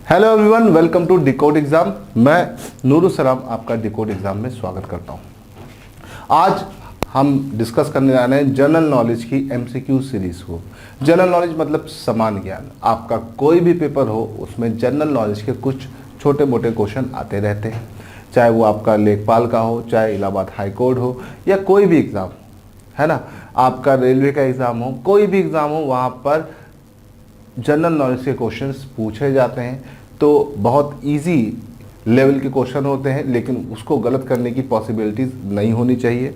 Hello everyone, welcome to decode exam. मैं नूरुसलाम आपका decode exam में स्वागत करता हूं। आज हम डिस्कस करने जा रहे हैं जनरल नॉलेज की एमसीक्यू सीरीज को। जनरल नॉलेज मतलब समान ज्ञान। आपका कोई भी पेपर हो उसमें जनरल नॉलेज के कुछ छोटे मोटे क्वेश्चन आते रहते हैं, चाहे वो आपका लेखपाल का हो, चाहे इलाहाबाद हाई कोर्ट हो, या कोई भी एग्ज़ाम है ना, आपका रेलवे का एग्ज़ाम हो, कोई भी एग्ज़ाम हो, वहाँ पर जनरल नॉलेज के क्वेश्चंस पूछे जाते हैं। तो बहुत इजी लेवल के क्वेश्चन होते हैं, लेकिन उसको गलत करने की पॉसिबिलिटीज़ नहीं होनी चाहिए।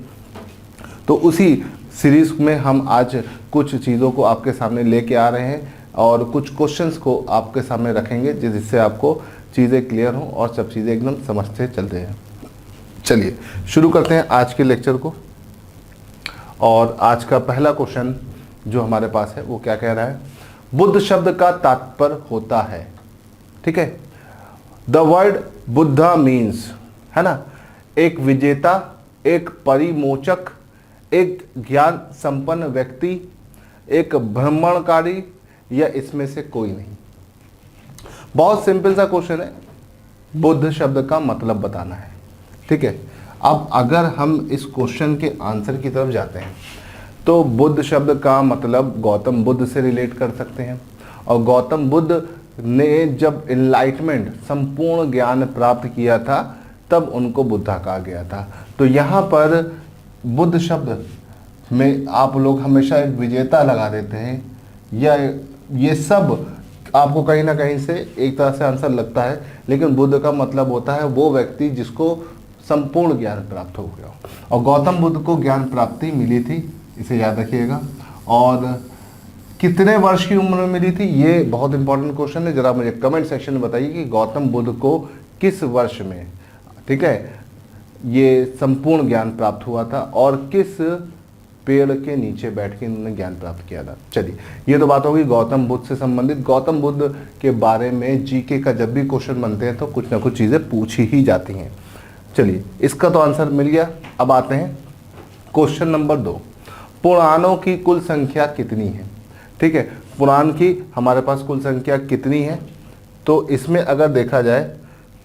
तो उसी सीरीज़ में हम आज कुछ चीज़ों को आपके सामने लेके आ रहे हैं और कुछ क्वेश्चंस को आपके सामने रखेंगे जिससे आपको चीज़ें क्लियर हों और सब चीज़ें एकदम समझते चलते हैं। चलिए शुरू करते हैं आज के लेक्चर को। और आज का पहला क्वेश्चन जो हमारे पास है वो क्या कह रहा है? बुद्ध शब्द का तात्पर्य होता है, ठीक है, द वर्ड बुद्धा मीन्स, है ना, एक विजेता, एक परिमोचक, एक ज्ञान संपन्न व्यक्ति, एक भ्रमणकारी, या इसमें से कोई नहीं। बहुत सिंपल सा क्वेश्चन है, बुद्ध शब्द का मतलब बताना है, ठीक है। अब अगर हम इस क्वेश्चन के आंसर की तरफ जाते हैं तो बुद्ध शब्द का मतलब गौतम बुद्ध से रिलेट कर सकते हैं, और गौतम बुद्ध ने जब इनलाइटमेंट संपूर्ण ज्ञान प्राप्त किया था तब उनको बुद्धा कहा गया था। तो यहाँ पर बुद्ध शब्द में आप लोग हमेशा एक विजेता लगा देते हैं, या ये सब आपको कहीं ना कहीं से एक तरह से आंसर लगता है, लेकिन बुद्ध का मतलब होता है वो व्यक्ति जिसको संपूर्ण ज्ञान प्राप्त हो गया। और गौतम बुद्ध को ज्ञान प्राप्ति मिली थी, इसे याद रखिएगा। और कितने वर्ष की उम्र में मिली थी, ये बहुत इंपॉर्टेंट क्वेश्चन है। जरा मुझे कमेंट सेक्शन में बताइए कि गौतम बुद्ध को किस वर्ष में, ठीक है, ये संपूर्ण ज्ञान प्राप्त हुआ था और किस पेड़ के नीचे बैठ के इन्होंने ज्ञान प्राप्त किया था। चलिए, ये तो बात होगी गौतम बुद्ध से संबंधित। गौतम बुद्ध के बारे में जीके का जब भी क्वेश्चन बनते हैं तो कुछ ना कुछ चीज़ें पूछी ही जाती हैं। चलिए, इसका तो आंसर मिल गया। अब आते हैं क्वेश्चन नंबर 2। पुराणों की कुल संख्या कितनी है? ठीक है, पुराण की हमारे पास कुल संख्या कितनी है? तो इसमें अगर देखा जाए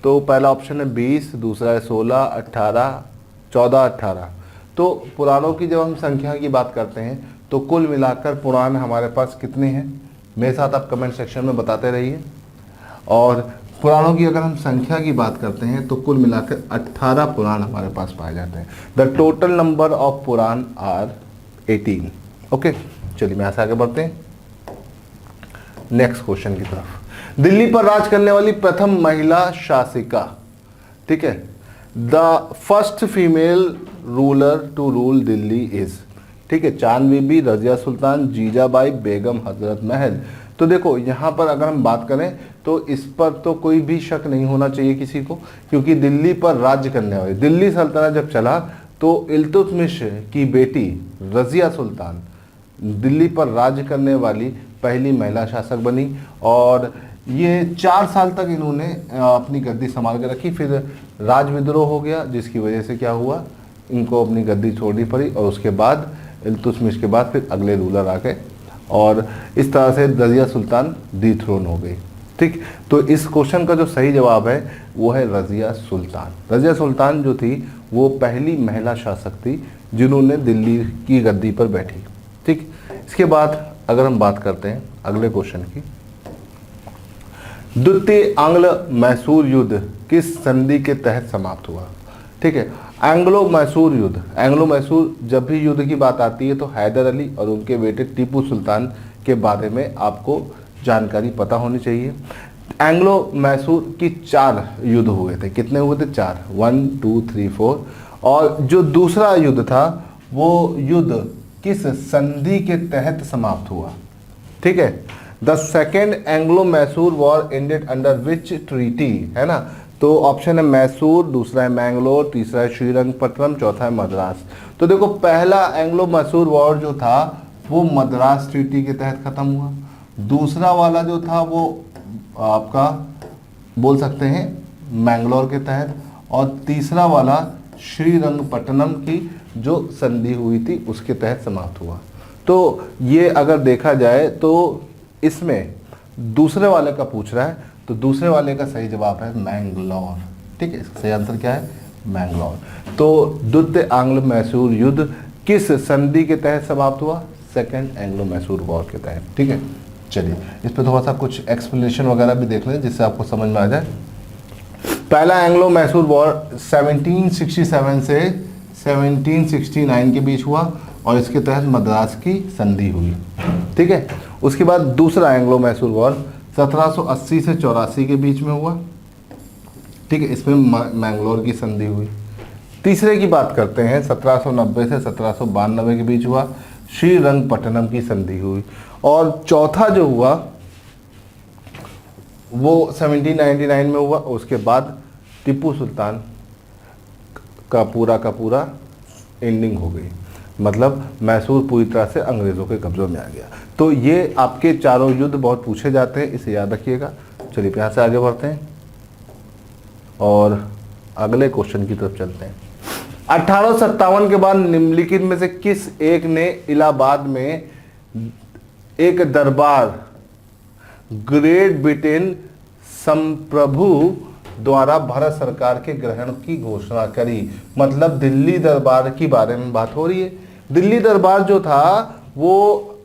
तो पहला ऑप्शन है 20, दूसरा है 16, 18, 14, 18। तो पुराणों की जब हम संख्या की बात करते हैं तो कुल मिलाकर पुराण हमारे पास कितने हैं? मेरे साथ आप कमेंट सेक्शन में बताते रहिए। और पुराणों की अगर हम संख्या की बात करते हैं तो कुल मिलाकर 18 पुराण हमारे पास पाए जाते हैं। The total number of Purana are 18। Okay, चलिए मैं ऐसे आगे बढ़ते हैं नेक्स्ट क्वेश्चन की तरफ। दिल्ली पर राज करने वाली प्रथम महिला शासिका, ठीक है, the first female ruler to rule Delhi is, ठीक है, चांद बीबी, रजिया सुल्तान, जीजाबाई, बेगम, हजरत महल। तो देखो यहाँ पर अगर हम बात करें तो इस पर तो कोई भी शक नहीं होना चाहिए किसी को, क्योंकि दिल्ली पर राज्य करने वाली, दिल्ली सल्तनत जब चला तो इल्तुतमिश की बेटी रजिया सुल्तान दिल्ली पर राज्य करने वाली पहली महिला शासक बनी। और ये 4 साल तक इन्होंने अपनी गद्दी संभाल के रखी। फिर राज विद्रोह हो गया, जिसकी वजह से क्या हुआ, इनको अपनी गद्दी छोड़नी पड़ी, और उसके बाद इल्तुतमिश के बाद फिर अगले रूलर आ गए, और इस तरह से रजिया सुल्तान डिथ्रोन हो गई। ठीक, तो इस क्वेश्चन का जो सही जवाब है वो है रजिया सुल्तान। रजिया सुल्तान जो थी वो पहली महिला शासक थी जिन्होंने दिल्ली की गद्दी पर बैठी। ठीक, इसके बाद अगर हम बात करते हैं अगले क्वेश्चन की, द्वितीय आंग्ल मैसूर युद्ध किस संधि के तहत समाप्त हुआ? ठीक है, एंग्लो मैसूर युद्ध, एंग्लो मैसूर जब भी युद्ध की बात आती है तो हैदर अली और उनके बेटे टीपू सुल्तान के बारे में आपको जानकारी पता होनी चाहिए। एंग्लो मैसूर की 4 युद्ध हुए थे। कितने हुए थे? 4, 1, 2, 3, 4। और जो दूसरा युद्ध था वो युद्ध किस संधि के तहत समाप्त हुआ? ठीक है, the second Anglo Mysore war ended under which treaty, है ना। तो ऑप्शन है मैसूर, दूसरा है मैंगलोर, तीसरा है श्रीरंगपट्टनम, चौथा है मद्रास। तो देखो, पहला एंग्लो मैसूर वॉर जो था वो मद्रास ट्रीटी के तहत खत्म हुआ। दूसरा वाला जो था वो आपका बोल सकते हैं मैंगलोर के तहत, और तीसरा वाला श्रीरंगपट्टनम की जो संधि हुई थी उसके तहत समाप्त हुआ। तो ये अगर देखा जाए तो इसमें दूसरे वाले का पूछ रहा है तो दूसरे वाले का सही जवाब है मैंगलोर। ठीक है, इसका सही आंसर क्या है? मैंगलोर। तो द्वितीय आंग्ल मैसूर युद्ध किस संधि के तहत समाप्त हुआ? सेकेंड एंग्लो मैसूर वॉर के तहत। ठीक है, चलिए इस पर थोड़ा सा कुछ एक्सप्लेनेशन वगैरह भी देख लें जिससे आपको समझ में आ जाए। पहला एंग्लो मैसूर वॉर 1767 से 1769 के बीच हुआ और इसके तहत मद्रास की संधि हुई। ठीक है, उसके बाद दूसरा एंग्लो मैसूर वॉर 1780 से 84 के बीच में हुआ। ठीक है, इसमें मैंगलोर की संधि हुई। तीसरे की बात करते हैं, 1790 से 1792 के बीच हुआ, श्रीरंगपट्टनम की संधि हुई। और चौथा जो हुआ वो 1799 में हुआ। उसके बाद टीपू सुल्तान का पूरा एंडिंग हो गई, मतलब मैसूर पूरी तरह से अंग्रेज़ों के कब्जों में आ गया। तो ये आपके चारों युद्ध बहुत पूछे जाते हैं, इसे याद रखिएगा। चलिए यहाँ से आगे बढ़ते हैं और अगले क्वेश्चन की तरफ चलते हैं। 1857 के बाद निम्नलिखित में से किस एक ने इलाहाबाद में एक दरबार ग्रेट ब्रिटेन संप्रभु द्वारा भारत सरकार के ग्रहण की घोषणा करी? मतलब दिल्ली दरबार की बारे में बात हो रही है। दिल्ली दरबार जो था वो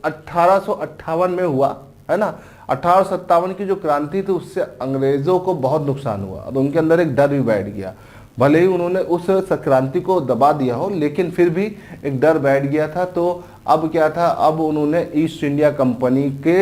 1858 में हुआ, है ना। 1857 की जो क्रांति थी उससे अंग्रेजों को बहुत नुकसान हुआ और उनके अंदर एक डर भी बैठ गया। भले ही उन्होंने उस क्रांति को दबा दिया हो, लेकिन फिर भी एक डर बैठ गया था। तो अब क्या था, अब उन्होंने ईस्ट इंडिया कंपनी के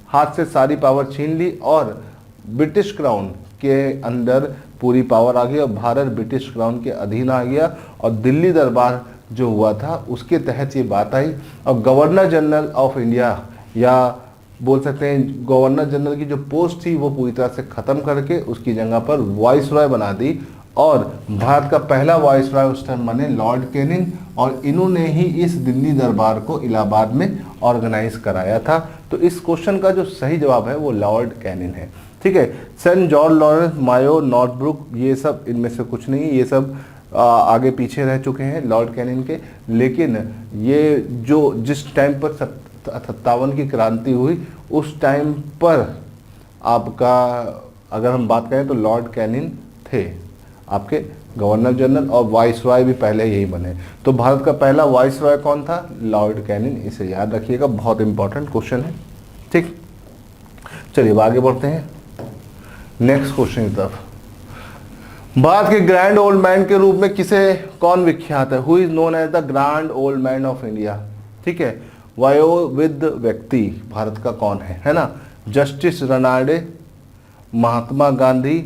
हाथ से सारी पावर छीन ली और ब्रिटिश क्राउन के अंदर पूरी पावर आ गई और भारत ब्रिटिश क्राउन के अधीन आ गया। और दिल्ली दरबार जो हुआ था उसके तहत ये बात आई और गवर्नर जनरल ऑफ इंडिया, या बोल सकते हैं गवर्नर जनरल की जो पोस्ट थी वो पूरी तरह से ख़त्म करके उसकी जगह पर वाइसरॉय बना दी। और भारत का पहला वाइसरॉय उस टाइम बने लॉर्ड कैनिंग, और इन्होंने ही इस दिल्ली दरबार को इलाहाबाद में ऑर्गेनाइज कराया था। तो इस क्वेश्चन का जो सही जवाब है वो लॉर्ड कैनिंग है। ठीक है, सेंट जॉर्ज लॉरेंस, मायो, नॉर्थब्रुक, ये सब इनमें से कुछ नहीं, ये सब आगे पीछे रह चुके हैं लॉर्ड कैनिंग के। लेकिन ये जो जिस टाइम पर 57 की क्रांति हुई उस टाइम पर आपका अगर हम बात करें तो लॉर्ड कैनिंग थे आपके गवर्नर जनरल, और वाइसरॉय भी पहले यही बने। तो भारत का पहला वाइसरॉय कौन था? Lord Canning. इसे याद रखिएगा, बहुत इंपॉर्टेंट क्वेश्चन है। ठीक, चलिए अब आगे बढ़ते हैं नेक्स्ट क्वेश्चन की तरफ। भारत के ग्रैंड ओल्ड मैन के रूप में किसे कौन विख्यात है? Who is known as the grand old man of India? ठीक है, वयोवृद्ध व्यक्ति भारत का कौन है ना? Justice Ranade, Mahatma Gandhi,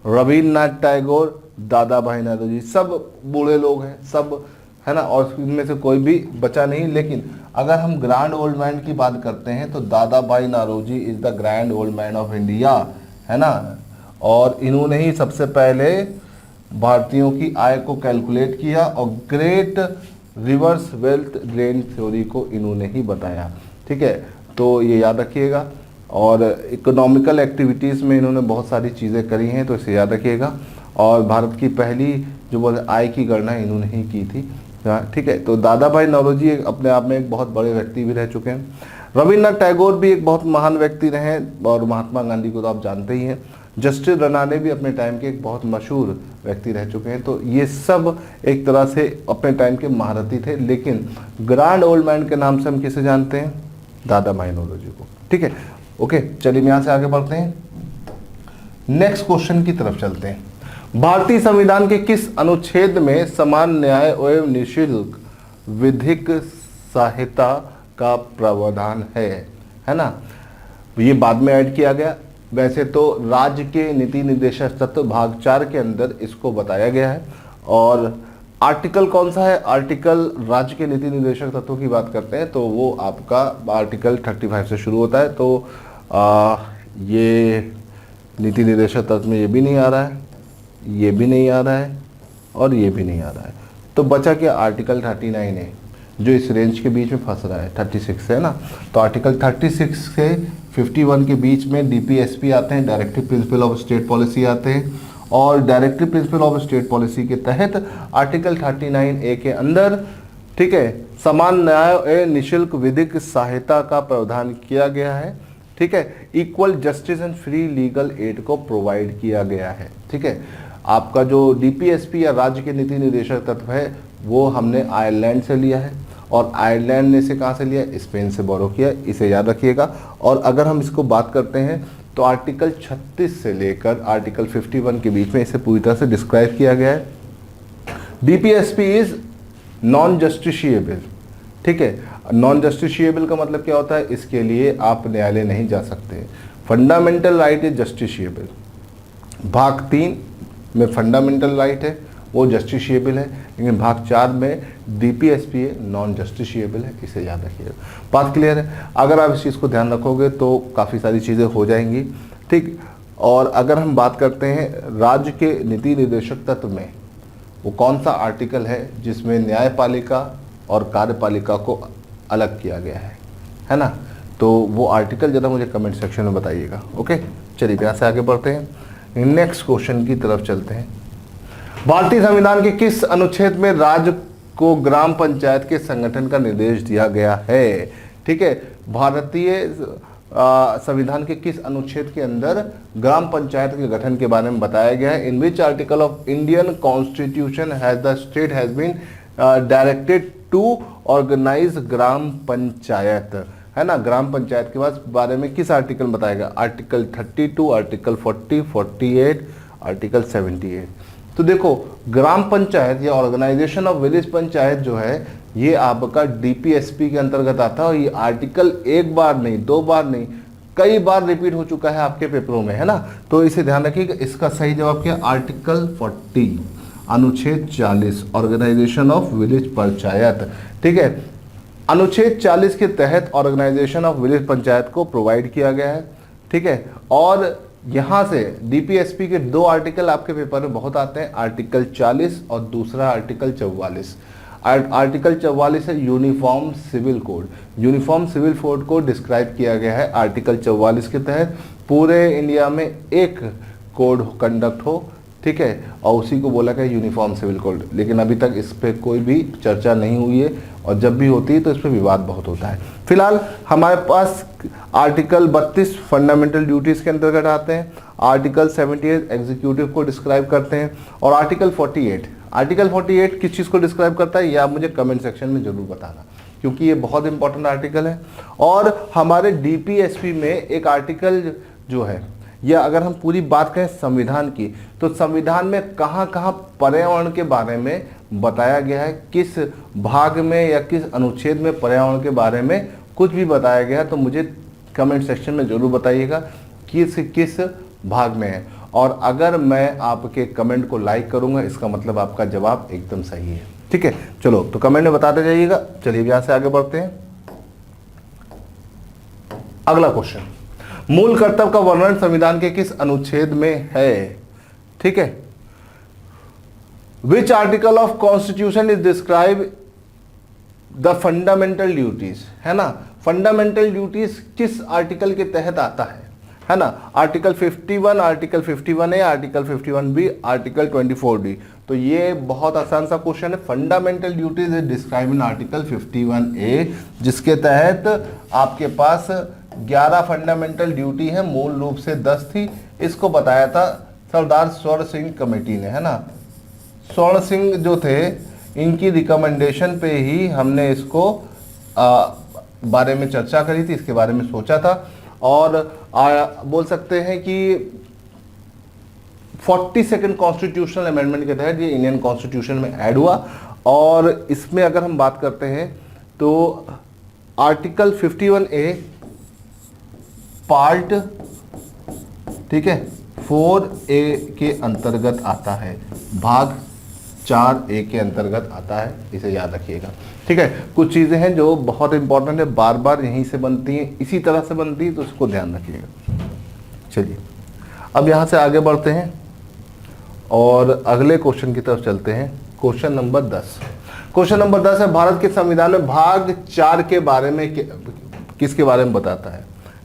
Rabindranath Tagore, Dadabhai Naoroji. सब बूढ़े लोग हैं सब, है ना, और इनमें से कोई भी बचा नहीं। लेकिन अगर हम ग्रैंड ओल्ड मैन की बात करते हैं तो Dadabhai Naoroji is the grand old man of India, है ना। और इन्होंने ही सबसे पहले भारतीयों की आय को कैलकुलेट किया और great reverse wealth drain theory को इन्होंने ही बताया। ठीक है, तो ये याद रखिएगा। और इकोनॉमिकल एक्टिविटीज़ में इन्होंने बहुत सारी चीज़ें करी हैं, तो इसे याद रखिएगा। और भारत की पहली जो बोले आय की गणना इन्होंने ही की थी। ठीक है, तो दादा भाई नौरोजी अपने आप में एक बहुत बड़े व्यक्ति भी रह चुके हैं। रविन्द्रनाथ टैगोर भी एक बहुत महान व्यक्ति रहे और महात्मा गांधी को तो आप जानते ही हैं। जस्टिस रनाडे भी अपने टाइम के एक बहुत मशहूर व्यक्ति रह चुके हैं। तो ये सब एक तरह से अपने टाइम के महारथी थे। लेकिन ग्रैंड ओल्ड मैन के नाम से हम किसे जानते हैं? दादा भाई नौरोजी को। ठीक है, ओके, चलिए यहाँ से आगे बढ़ते हैं, नेक्स्ट क्वेश्चन की तरफ चलते हैं। भारतीय संविधान के किस अनुच्छेद में समान न्याय एवं निःशुल्क विधिक सहायता का प्रावधान है ना। ये बाद में ऐड किया गया। वैसे तो राज्य के नीति निर्देशक तत्व भाग 4 के अंदर इसको बताया गया है। और आर्टिकल कौन सा है? आर्टिकल राज्य के नीति निर्देशक तत्वों की बात करते हैं तो वो आपका आर्टिकल 35 से शुरू होता है। तो ये नीति निर्देशक तत्व में ये भी नहीं आ रहा है, ये भी नहीं आ रहा है और ये भी नहीं आ रहा है। तो बचा क्या? आर्टिकल 39 है जो इस रेंज के बीच में फंस रहा है, 36 से, है ना। तो आर्टिकल 36 से 51 के बीच में डीपीएसपी आते हैं, directive principle of state policy आते हैं। और directive principle of state policy के तहत आर्टिकल 39A के अंदर, ठीक है, समान न्याय एवं निःशुल्क विधिक सहायता का प्रावधान किया गया है। ठीक है, equal justice and free legal aid को प्रोवाइड किया गया है। ठीक है, आपका जो डीपीएसपी या राज्य के नीति निर्देशक तत्व है वो हमने आयरलैंड से लिया है, और आयरलैंड ने से कहाँ से लिया, स्पेन से बोरो किया, इसे याद रखिएगा। और अगर हम इसको बात करते हैं तो आर्टिकल 36 से लेकर आर्टिकल 51 के बीच में इसे पूरी तरह से डिस्क्राइब किया गया है। DPSP is non justiciable. ठीक है, नॉन जस्टिशिएबल का मतलब क्या होता है, इसके लिए आप न्यायालय नहीं जा सकते। Fundamental right is justiciable. भाग 3 में फंडामेंटल राइट है वो जस्टिशिएबल है, लेकिन भाग 4 में डीपीएसपी है नॉन जस्टिशिएबल है, इसे याद रखिएगा। बात क्लियर है? अगर आप इस चीज़ को ध्यान रखोगे तो काफ़ी सारी चीज़ें हो जाएंगी। ठीक, और अगर हम बात करते हैं राज्य के नीति निर्देशक तत्व में वो कौन सा आर्टिकल है जिसमें न्यायपालिका और कार्यपालिका को अलग किया गया है ना, तो वो आर्टिकल ज़रा मुझे कमेंट सेक्शन में बताइएगा। ओके, चलिए यहाँ से आगे बढ़ते हैं, नेक्स्ट क्वेश्चन की तरफ चलते हैं। भारतीय संविधान के किस अनुच्छेद में राज्य को ग्राम पंचायत के संगठन का निर्देश दिया गया है? ठीक है, भारतीय संविधान के किस अनुच्छेद के अंदर ग्राम पंचायत के गठन के बारे में बताया गया है? In which article of Indian constitution has the state has been directed to organise gram panchayat, है ना। ग्राम पंचायत के बारे में किस आर्टिकल में बताया गया? Article 32, article 40, 48, article 78। तो देखो, ग्राम पंचायत या ऑर्गेनाइजेशन ऑफ विलेज पंचायत जो है ये आपका डीपीएसपी के अंतर्गत आता है, और ये आर्टिकल एक बार नहीं, दो बार नहीं, कई बार रिपीट हो चुका है आपके पेपरों में, है ना। तो इसे ध्यान रखिएगा। इसका सही जवाब क्या? आर्टिकल 40 अनुच्छेद 40 ऑर्गेनाइजेशन ऑफ विलेज पंचायत। ठीक है, अनुच्छेद 40 के तहत ऑर्गेनाइजेशन ऑफ विलेज पंचायत को प्रोवाइड किया गया है। ठीक है, और यहाँ से डीपीएसपी के 2 आर्टिकल आपके पेपर में बहुत आते हैं, आर्टिकल 40 और दूसरा आर्टिकल 44। आर्टिकल 44 है uniform civil code. Uniform civil code को डिस्क्राइब किया गया है आर्टिकल 44 के तहत, पूरे इंडिया में एक कोड कंडक्ट हो, ठीक है, और उसी को बोला गया यूनिफॉर्म सिविल कोड। लेकिन अभी तक इस पर कोई भी चर्चा नहीं हुई है, और जब भी होती है तो इस पर विवाद बहुत होता है। फिलहाल हमारे पास आर्टिकल 32 फंडामेंटल ड्यूटीज़ के अंतर्गत आते हैं, आर्टिकल 78 एग्जीक्यूटिव को डिस्क्राइब करते हैं, और आर्टिकल 48 किस चीज़ को डिस्क्राइब करता है ये आप मुझे कमेंट सेक्शन में ज़रूर बताना, क्योंकि ये बहुत इंपॉर्टेंट आर्टिकल है। और हमारे डीपीएसपी में एक आर्टिकल जो है, या अगर हम पूरी बात करें संविधान की, तो संविधान में कहाँ कहाँ पर्यावरण के बारे में बताया गया है, किस भाग में या किस अनुच्छेद में पर्यावरण के बारे में कुछ भी बताया गया है, तो मुझे कमेंट सेक्शन में ज़रूर बताइएगा किस भाग में है। और अगर मैं आपके कमेंट को लाइक करूंगा, इसका मतलब आपका जवाब एकदम सही है। ठीक है, चलो तो कमेंट में बताते जाइएगा। चलिए यहाँ से आगे बढ़ते हैं। अगला क्वेश्चन, मूल कर्तव्य का वर्णन संविधान के किस अनुच्छेद में है? ठीक है, विच article of constitution is describe the fundamental duties, है ना। फंडामेंटल ड्यूटीज किस आर्टिकल के तहत आता है ना। Article 51, article 51A, article 51B, article 24D। तो ये बहुत आसान सा क्वेश्चन है। Fundamental duties is describe in article 51A, जिसके तहत आपके पास 11 फंडामेंटल ड्यूटी है, मूल रूप से 10 थी। इसको बताया था सरदार स्वर्ण सिंह कमेटी ने, है ना। स्वर्ण सिंह जो थे, इनकी रिकमेंडेशन पे ही हमने इसको बारे में चर्चा करी थी, इसके बारे में सोचा था। और बोल सकते हैं कि 42nd कॉन्स्टिट्यूशनल अमेंडमेंट के तहत ये इंडियन कॉन्स्टिट्यूशन में ऐड हुआ। और इसमें अगर हम बात करते हैं तो आर्टिकल 51A पार्ट, ठीक है, 4A के अंतर्गत आता है, भाग 4A के अंतर्गत आता है, इसे याद रखिएगा। ठीक है, कुछ चीज़ें हैं जो बहुत इंपॉर्टेंट है, बार बार यहीं से बनती हैं, इसी तरह से बनती है, तो उसको ध्यान रखिएगा। चलिए अब यहाँ से आगे बढ़ते हैं और अगले क्वेश्चन की तरफ चलते हैं। Question number 10। क्वेश्चन नंबर 10 है, भारत के संविधान में भाग 4 के बारे में किसके बारे में बताता है?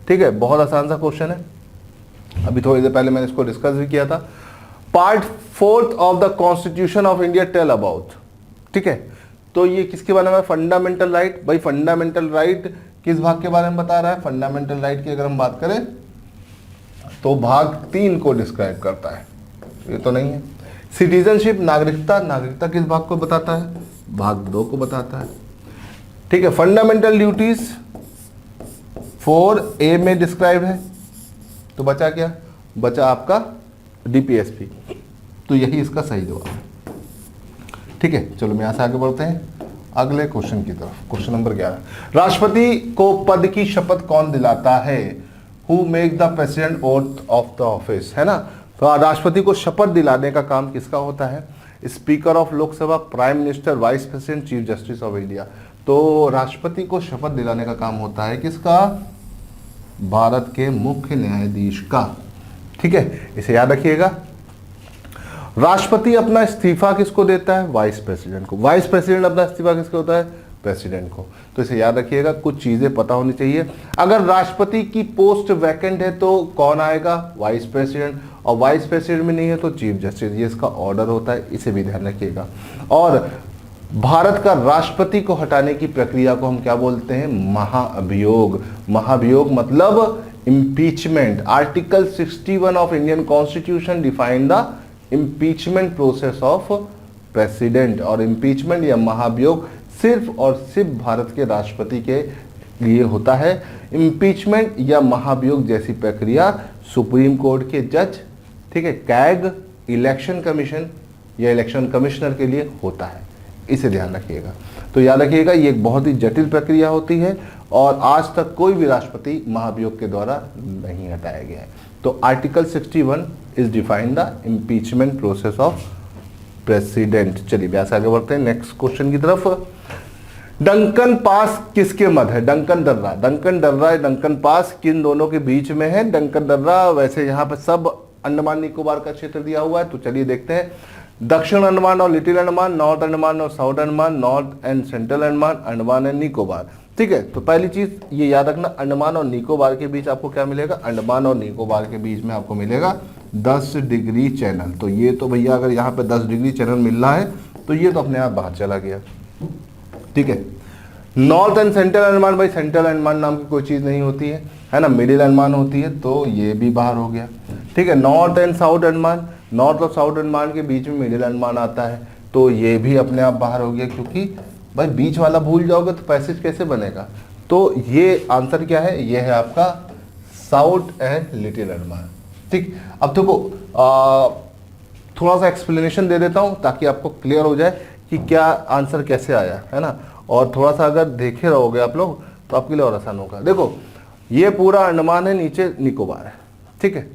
ठीक है, बहुत आसान सा क्वेश्चन है, अभी थोड़ी देर पहले मैंने इसको डिस्कस भी किया था। Part 4 of the constitution of India tell about, ठीक है, तो ये किसके बारे में? Fundamental right. भाई फंडामेंटल राइट किस भाग के बारे में बता रहा है? फंडामेंटल राइट की अगर हम बात करें तो भाग 3 को डिस्क्राइब करता है, ये तो नहीं है। सिटीजनशिप नागरिकता, नागरिकता किस भाग को बताता है? भाग 2 को बताता है। ठीक है, फंडामेंटल ड्यूटीज 4A में डिस्क्राइब है, तो बचा क्या? बचा आपका DPSP, तो यही इसका सही जवाब है। ठीक है, चलो मैं यहां से आगे बढ़ते हैं अगले क्वेश्चन की तरफ। क्वेश्चन नंबर 11, राष्ट्रपति को पद की शपथ कौन दिलाता है? Who make the president oath of the office, है ना। तो राष्ट्रपति को शपथ दिलाने का काम किसका होता है? Speaker of Lok Sabha, prime minister, vice president, chief justice of India. तो राष्ट्रपति को शपथ दिलाने का काम होता है किसका? भारत के मुख्य न्यायाधीश का। ठीक है, इसे याद रखिएगा। राष्ट्रपति अपना इस्तीफा किसको देता है? वाइस प्रेसिडेंट को। वाइस प्रेसिडेंट अपना इस्तीफा किसको होता है? प्रेसिडेंट को। तो इसे याद रखिएगा, कुछ चीजें पता होनी चाहिए। अगर राष्ट्रपति की पोस्ट वैकेंट है तो कौन आएगा? वाइस प्रेसिडेंट, और वाइस प्रेसिडेंट में नहीं है तो चीफ जस्टिस, ये इसका ऑर्डर होता है, इसे भी ध्यान रखिएगा। और भारत का राष्ट्रपति को हटाने की प्रक्रिया को हम क्या बोलते हैं? महाअभियोग। महाअभियोग मतलब impeachment. Article 61 of Indian constitution define the impeachment process of president. और इम्पीचमेंट या महाभियोग सिर्फ और सिर्फ भारत के राष्ट्रपति के लिए होता है। इम्पीचमेंट या महाभियोग जैसी प्रक्रिया सुप्रीम कोर्ट के जज, ठीक है, कैग, इलेक्शन कमीशन या इलेक्शन कमिश्नर के लिए होता है, इसे ध्यान रखिएगा। तो याद रखिएगा, ये एक बहुत ही जटिल प्रक्रिया होती है और आज तक कोई भी राष्ट्रपति महाभियोग के द्वारा नहीं हटाया गया है। तो article 61 is define the impeachment process of president. चलिए व्यास आगे बढ़ते हैं नेक्स्ट क्वेश्चन की तरफ। डंकन पास किसके मध्य है? डंकन दर्रा। डंकन दर्रा, डंकन पास किन दोनों के बीच में है? डंकन दर्रा, वैसे यहाँ पे सब अंडमान निकोबार का क्षेत्र दिया हुआ है, तो चलिए देखते हैं। दक्षिण अंडमान और लिटिल अंडमान, नॉर्थ अंडमान और south Andaman, north and central Andaman, Andaman and Nicobar. ठीक है, तो पहली चीज ये याद रखना, अंडमान और निकोबार के बीच आपको क्या मिलेगा? अंडमान और निकोबार के बीच में आपको मिलेगा 10 डिग्री चैनल। तो ये तो भैया अगर यहाँ पे 10 डिग्री चैनल मिल रहा है तो ये तो अपने आप बाहर चला गया। ठीक है, नॉर्थ एंड सेंट्रल अंडमान, भाई सेंट्रल अंडमान नाम की कोई चीज नहीं होती है ना, मिडिल अंडमान होती है, तो ये भी बाहर हो गया। ठीक है, north and south Andaman, north और साउथ अंडमान के बीच में मिडिल अंडमान आता है, तो ये भी अपने आप बाहर हो गया, क्योंकि भाई बीच वाला भूल जाओगे तो पैसेज कैसे बनेगा। तो ये आंसर क्या है? ये है आपका साउथ एंड लिटिल अंडमान। ठीक, अब देखो थोड़ा सा एक्सप्लेनेशन दे देता हूं ताकि आपको क्लियर हो जाए कि क्या आंसर कैसे आया, है ना। और थोड़ा सा अगर देखे रहोगे आप लोग तो आपके लिए और आसान होगा। देखो ये पूरा अंडमान है, नीचे निकोबार है। ठीक है,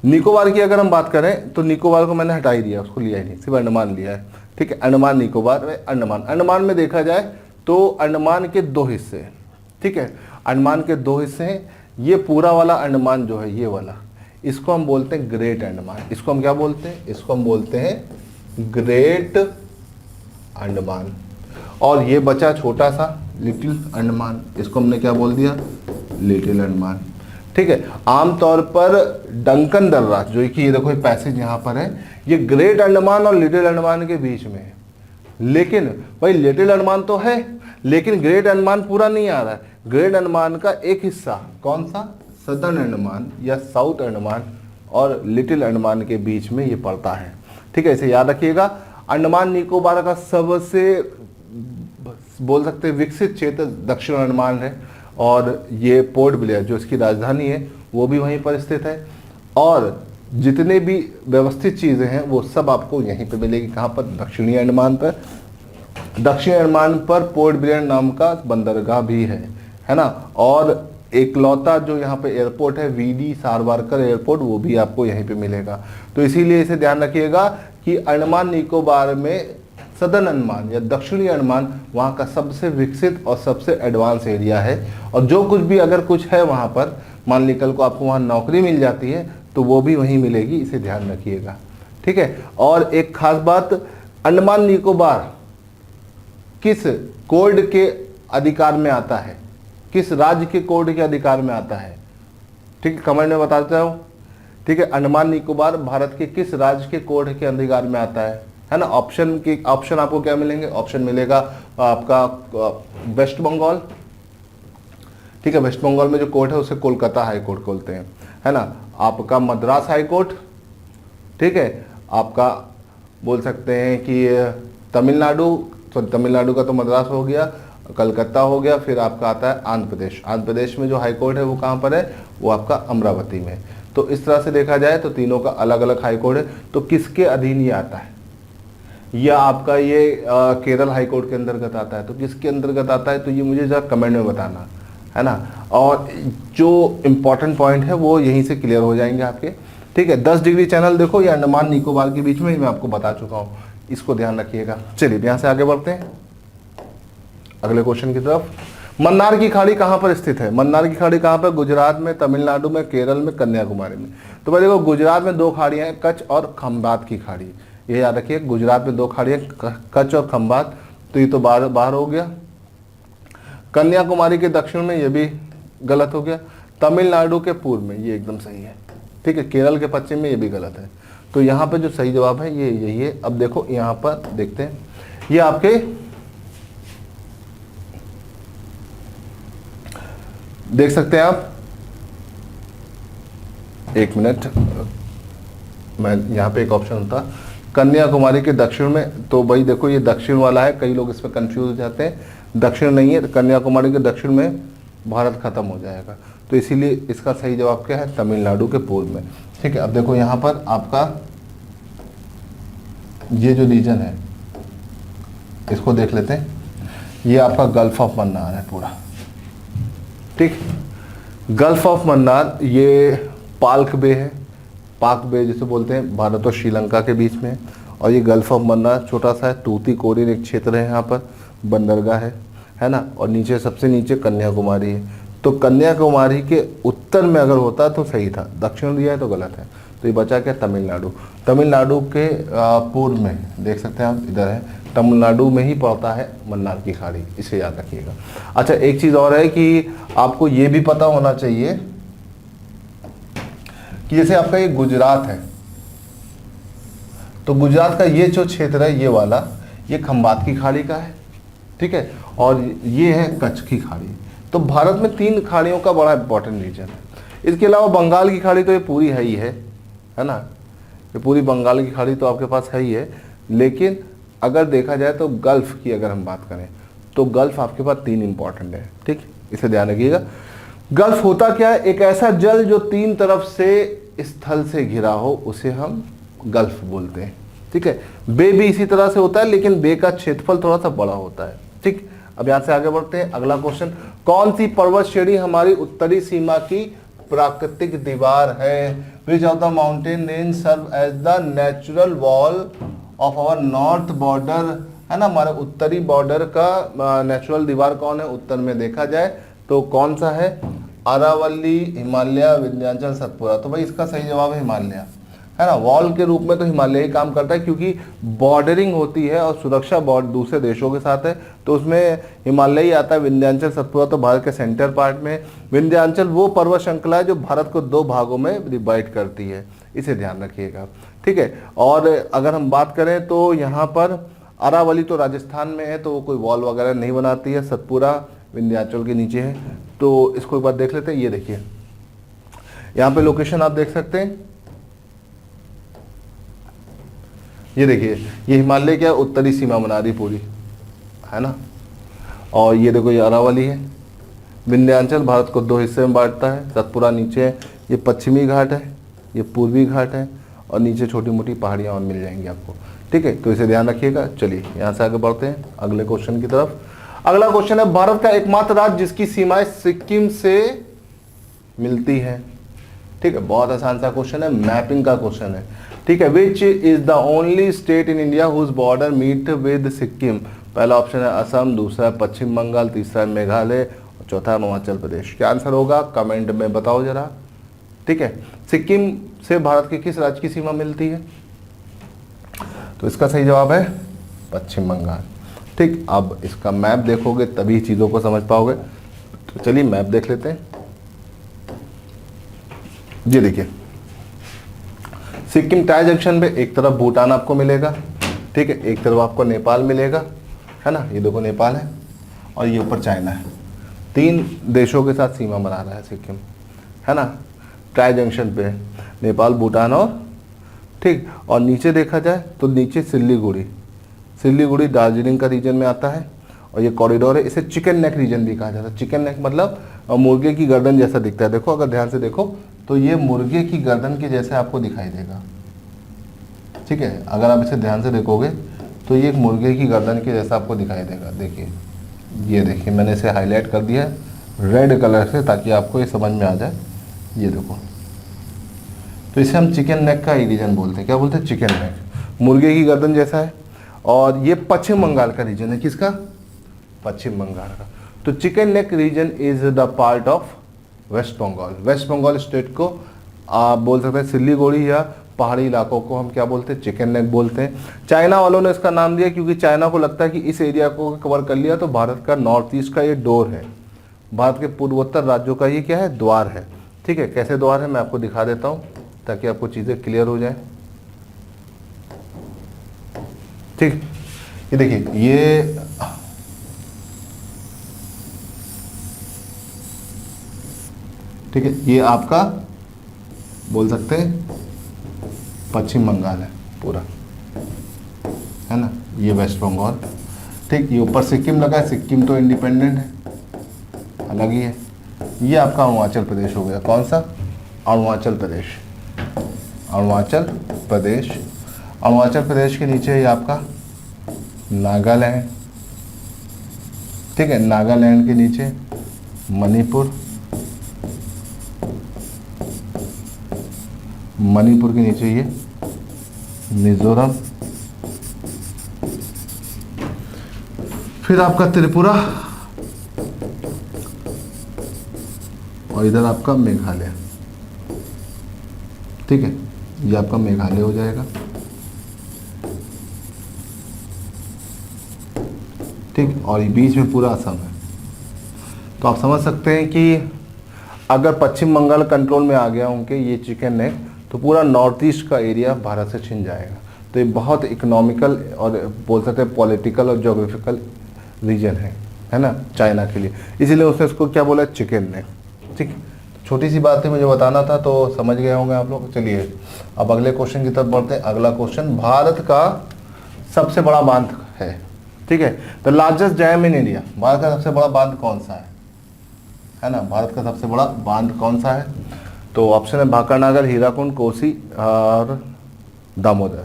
निकोबार की अगर हम बात करें तो निकोबार को मैंने हटा ही दिया, उसको लिया ही नहीं, सिर्फ अंडमान लिया है। ठीक है, अंडमान निकोबार में अंडमान में देखा जाए तो अंडमान के 2 हिस्से हैं। ठीक है, अंडमान के 2 हिस्से हैं। ये पूरा वाला अंडमान जो है, ये वाला, इसको हम बोलते हैं ग्रेट अंडमान। इसको हम क्या बोलते हैं? इसको हम बोलते हैं ग्रेट अंडमान। और ये बचा छोटा सा लिटिल अंडमान, इसको हमने क्या बोल दिया? लिटिल अंडमान। ठीक है, आमतौर पर डंकन दर्रा जो कि ये देखो ये पैसेज यहाँ पर है, ये ग्रेट अंडमान और लिटिल अंडमान के बीच में है। लेकिन भाई लिटिल अंडमान तो है, लेकिन ग्रेट अंडमान पूरा नहीं आ रहा है। ग्रेट अंडमान का एक हिस्सा कौन सा? सदर्न अंडमान या साउथ अंडमान और लिटिल अंडमान के बीच में ये पड़ता है। ठीक है, इसे याद रखिएगा। अंडमान निकोबार का सबसे बोल सकते हैं विकसित क्षेत्र दक्षिण अंडमान है, और ये पोर्ट ब्लेयर जो इसकी राजधानी है वो भी वहीं पर स्थित है। और जितने भी व्यवस्थित चीज़ें हैं वो सब आपको यहीं पे मिलेगी। कहाँ पर? दक्षिणी अंडमान पर। दक्षिण अंडमान पर पोर्ट ब्लेयर नाम का बंदरगाह भी है ना। और एकलौता जो यहाँ पे एयरपोर्ट है वीडी सावरकर एयरपोर्ट, वो भी आपको यहीं पे मिलेगा। तो इसीलिए इसे ध्यान रखिएगा कि अंडमान निकोबार में सदर्न अंडमान या दक्षिणी अंडमान वहाँ का सबसे विकसित और सबसे एडवांस एरिया है। और जो कुछ भी अगर कुछ है वहाँ पर, मान ली कल को आपको वहाँ नौकरी मिल जाती है तो वो भी वहीं मिलेगी, इसे ध्यान रखिएगा। ठीक है, और एक खास बात, अंडमान निकोबार किस कोड के अधिकार में आता है? किस राज्य के कोड के अधिकार में आता है? ठीक है, कमेंट में बताता हूँ। ठीक है, अंडमान निकोबार भारत के किस राज्य के कोड के अधिकार में आता है? है ना। ऑप्शन आपको क्या मिलेंगे, ऑप्शन मिलेगा आपका वेस्ट बंगाल, ठीक है, वेस्ट बंगाल में जो कोर्ट है उसे कोलकाता हाई कोर्ट बोलते हैं, है ना। आपका मद्रास हाई कोर्ट, ठीक है, आपका बोल सकते हैं कि तमिलनाडु, तो तमिलनाडु का तो मद्रास हो गया, कलकत्ता हो गया, फिर आपका आता है आंध्र प्रदेश। आंध्र प्रदेश में जो हाई कोर्ट है वो कहाँ पर है, वो आपका अमरावती में। तो इस तरह से देखा जाए तो तीनों का अलग अलग हाई कोर्ट है। तो किसके अधीन ये आता है, या आपका ये केरल हाई कोर्ट के अंतर्गत आता है, तो किसके अंतर्गत आता है, तो ये मुझे जरा कमेंट में बताना, है ना। और जो इम्पोर्टेंट पॉइंट है वो यहीं से क्लियर हो जाएंगे आपके, ठीक है। 10 डिग्री चैनल देखो, ये अंडमान निकोबार के बीच में ही मैं आपको बता चुका हूँ, इसको ध्यान रखिएगा। चलिए यहाँ से आगे बढ़ते हैं अगले क्वेश्चन की तरफ। मन्नार की खाड़ी कहाँ पर स्थित है, मन्नार की खाड़ी कहाँ पर, गुजरात में, तमिलनाडु में, केरल में, कन्याकुमारी में। तो भाई देखो गुजरात में 2 खाड़ियाँ हैं, कच्छ और खंबात की खाड़ी, ये याद रखिए। गुजरात में 2 खाड़ियाँ, कच्छ और खंबात, तो ये तो बाहर हो गया। कन्याकुमारी के दक्षिण में, ये भी गलत हो गया। तमिलनाडु के पूर्व में, ये एकदम सही है, ठीक है। केरल के पश्चिम में, ये भी गलत है। तो यहाँ पर जो सही जवाब है ये यही है। अब देखो यहाँ पर देखते हैं, ये आपके देख सकते हैं आप, एक मिनट, मैं यहाँ पे एक ऑप्शन होता कन्याकुमारी के दक्षिण में, तो भाई देखो ये दक्षिण वाला है, कई लोग इसमें कंफ्यूज हो जाते हैं, दक्षिण नहीं है, कन्याकुमारी के दक्षिण में भारत खत्म हो जाएगा, तो इसीलिए इसका सही जवाब क्या है, तमिलनाडु के पूर्व में, ठीक है। अब देखो यहाँ पर आपका ये जो रीजन है इसको देख लेते हैं, ये आपका गल्फ ऑफ मन्नार है पूरा, ठीक। गल्फ ऑफ मन्नार ये पाल्क बे है, पाक बे जिसे बोलते हैं, भारत और श्रीलंका के बीच में। और ये गल्फ ऑफ मन्नार छोटा सा है, तूतीकोरिन एक क्षेत्र है, यहाँ पर बंदरगाह है ना। और नीचे सबसे नीचे कन्याकुमारी है। तो कन्याकुमारी के उत्तर में अगर होता तो सही था, दक्षिण दिया है तो गलत है। तो ये बचा क्या, तमिलनाडु। तमिलनाडु के पूर्व में देख सकते हैं आप, इधर है, तमिलनाडु में ही पड़ता है मन्नार की खाड़ी, इसे याद रखिएगा। अच्छा एक चीज़ और है कि आपको ये भी पता होना चाहिए कि जैसे आपका ये गुजरात है, तो गुजरात का ये जो क्षेत्र है ये वाला, ये खंबात की खाड़ी का है, ठीक है। और ये है कच्छ की खाड़ी। तो भारत में 3 खाड़ियों का बड़ा इंपॉर्टेंट रीजन है। इसके अलावा बंगाल की खाड़ी तो ये पूरी है ही है ना, ये पूरी बंगाल की खाड़ी तो आपके पास है ही है। लेकिन अगर देखा जाए तो गल्फ की अगर हम बात करें तो गल्फ आपके पास 3 इंपॉर्टेंट है, ठीक, इसे ध्यान रखिएगा। गल्फ होता क्या है, एक ऐसा जल जो 3 तरफ से स्थल से घिरा हो उसे हम गल्फ बोलते हैं, ठीक है। बे भी इसी तरह से होता है, लेकिन बे का क्षेत्रफल थोड़ा सा बड़ा होता है, ठीक। अब यहाँ से आगे बढ़ते हैं, अगला क्वेश्चन, कौन सी पर्वत श्रेणी हमारी उत्तरी सीमा की प्राकृतिक दीवार है, which of the mountain range serve as the natural wall of our north border, है ना। हमारे उत्तरी बॉर्डर का नेचुरल दीवार कौन है, उत्तर में देखा जाए तो कौन सा है, अरावली, हिमालय, विंध्याचल, सतपुरा। तो भाई इसका सही जवाब है हिमालय, है ना। वॉल के रूप में तो हिमालय ही काम करता है, क्योंकि बॉर्डरिंग होती है और सुरक्षा बॉर्डर दूसरे देशों के साथ है, तो उसमें हिमालय ही आता है। विंध्याचल, सतपुरा तो भारत के सेंटर पार्ट में। विंध्याचल वो पर्वत श्रृंखला है जो भारत को 2 भागों में डिवाइड करती है, इसे ध्यान रखिएगा, ठीक है। और अगर हम बात करें तो यहाँ पर अरावली तो राजस्थान में है, तो वो कोई वॉल वगैरह नहीं बनाती है। सतपुरा विंध्याचल के नीचे है, तो इसको एक बार देख लेते हैं। ये देखिए यहाँ पे लोकेशन आप देख सकते हैं, ये देखिए, ये हिमालय क्या उत्तरी सीमा बना रही पूरी, है ना। और ये देखो ये अरावली है। विंध्याचल भारत को 2 हिस्से में बांटता है, सतपुरा नीचे है, ये पश्चिमी घाट है, ये पूर्वी घाट है, और नीचे छोटी मोटी पहाड़ियाँ और मिल जाएंगी आपको, ठीक है। तो इसे ध्यान रखिएगा। चलिए यहाँ से आगे बढ़ते हैं अगले क्वेश्चन की तरफ। अगला क्वेश्चन है, भारत का एकमात्र राज्य जिसकी सीमाएं सिक्किम से मिलती है, ठीक है। बहुत आसान सा क्वेश्चन है, मैपिंग का क्वेश्चन है, ठीक है। Which is the only state in India whose border meet with Sikkim. पहला ऑप्शन है असम, दूसरा है पश्चिम बंगाल, तीसरा है मेघालय, और चौथा है हिमाचल प्रदेश। क्या आंसर होगा कमेंट में बताओ जरा, ठीक है। सिक्किम से भारत के किस राज्य की सीमा मिलती है, तो इसका सही जवाब है पश्चिम बंगाल, ठीक। अब इसका मैप देखोगे तभी चीज़ों को समझ पाओगे, तो चलिए मैप देख लेते हैं। ये देखिए सिक्किम टाई जंक्शन पे एक तरफ भूटान आपको मिलेगा, ठीक है, एक तरफ आपको नेपाल मिलेगा, है ना, ये देखो नेपाल है, और ये ऊपर चाइना है। 3 देशों के साथ सीमा बना रहा है सिक्किम, है ना, ट्राई जंक्शन पे नेपाल, भूटान और ठीक। और नीचे देखा जाए तो नीचे सिल्लीगुड़ी दार्जिलिंग का रीजन में आता है, और ये कॉरिडोर है। इसे चिकन नेक रीजन भी कहा जाता है। चिकन नेक मतलब मुर्गे की गर्दन जैसा दिखता है। देखो, अगर ध्यान से देखो तो ये मुर्गे की गर्दन के जैसे आपको दिखाई देगा, ठीक है। अगर आप इसे ध्यान से देखोगे तो ये एक मुर्गे की गर्दन के जैसा आपको दिखाई देगा। देखिए, ये देखिए, मैंने इसे हाईलाइट कर दिया है रेड कलर से ताकि आपको ये समझ में आ जाए। ये देखो, तो इसे हम चिकन नेक का रीजन बोलते हैं। क्या बोलते हैं? चिकन नेक, मुर्गे की गर्दन जैसा है। और ये पश्चिम बंगाल का रीजन है। किसका? पश्चिम बंगाल का। तो chicken neck region is the part of West Bengal. West Bengal state को आप बोल सकते हैं सिल्लीगुड़ी, या पहाड़ी इलाकों को हम क्या बोलते हैं? चिकन नेक बोलते हैं। चाइना वालों ने इसका नाम दिया क्योंकि चाइना को लगता है कि इस एरिया को कवर कर लिया तो भारत का नॉर्थ ईस्ट का ये डोर है, भारत के पूर्वोत्तर राज्यों का ये क्या है? द्वार है। ठीक है, कैसे द्वार है मैं आपको दिखा देता हूँ ताकि आपको चीज़ें क्लियर हो जाए। ठीक, ये देखिए, ये ठीक है, ये आपका बोल सकते हैं पश्चिम बंगाल है पूरा, है ना, ये वेस्ट बंगाल। ठीक, ये ऊपर सिक्किम लगा है। सिक्किम तो इंडिपेंडेंट है, अलग ही है। ये आपका अरुणाचल प्रदेश हो गया। कौन सा? अरुणाचल प्रदेश। अरुणाचल प्रदेश, अरुणाचल प्रदेश के नीचे ये आपका नागालैंड। ठीक है, नागालैंड के नीचे मणिपुर, मणिपुर के नीचे ये मिजोरम, फिर आपका त्रिपुरा, और इधर आपका मेघालय। ठीक है, ये आपका मेघालय हो जाएगा। ठीक, और ये बीच में पूरा असम है। तो आप समझ सकते हैं कि अगर पश्चिम बंगाल कंट्रोल में आ गया उनके ये चिकन नेक, तो पूरा नॉर्थ ईस्ट का एरिया भारत से छिन जाएगा। तो ये बहुत इकोनॉमिकल और बोल सकते हैं पॉलिटिकल और ज्योग्राफिकल रीजन है ना, चाइना के लिए। इसीलिए उसने इसको क्या बोला? Chicken neck. ठीक, छोटी सी बात थी, मुझे बताना था, तो समझ गए होंगे आप लोग। चलिए अब अगले क्वेश्चन की तरफ बढ़ते हैं। अगला क्वेश्चन, भारत का सबसे बड़ा बांध है। ठीक है, the largest dam in India. Bharat का सबसे बड़ा बांध कौन सा है ना, भारत का सबसे बड़ा बांध कौन सा है? तो ऑप्शन है भाकरनागर, हीराकुंड, कोसी और दामोदर।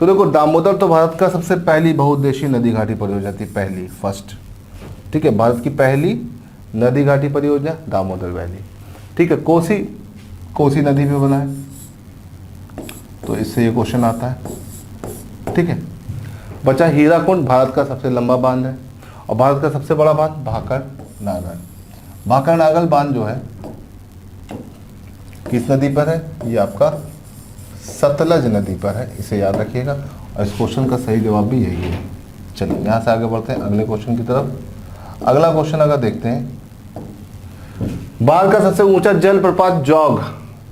तो देखो, दामोदर तो भारत का सबसे पहली बहुउद्देशीय नदी घाटी परियोजना थी, पहली फर्स्ट। ठीक है, भारत की पहली नदी घाटी परियोजना दामोदर वैली। ठीक है, कोसी नदी पे बना है, तो इससे ये क्वेश्चन आता है। ठीक है, बचा हीराकुंड, भारत का सबसे लंबा बांध है, और भारत का सबसे बड़ा बांध भाकरनागर। भाकरनागर बांध जो है किस नदी पर है? ये आपका सतलज नदी पर है, इसे याद रखिएगा। और इस क्वेश्चन का सही जवाब भी यही है। चलिए यहाँ से आगे बढ़ते हैं अगले क्वेश्चन की तरफ। अगला क्वेश्चन अगर देखते हैं, भारत का सबसे ऊंचा जलप्रपात जौग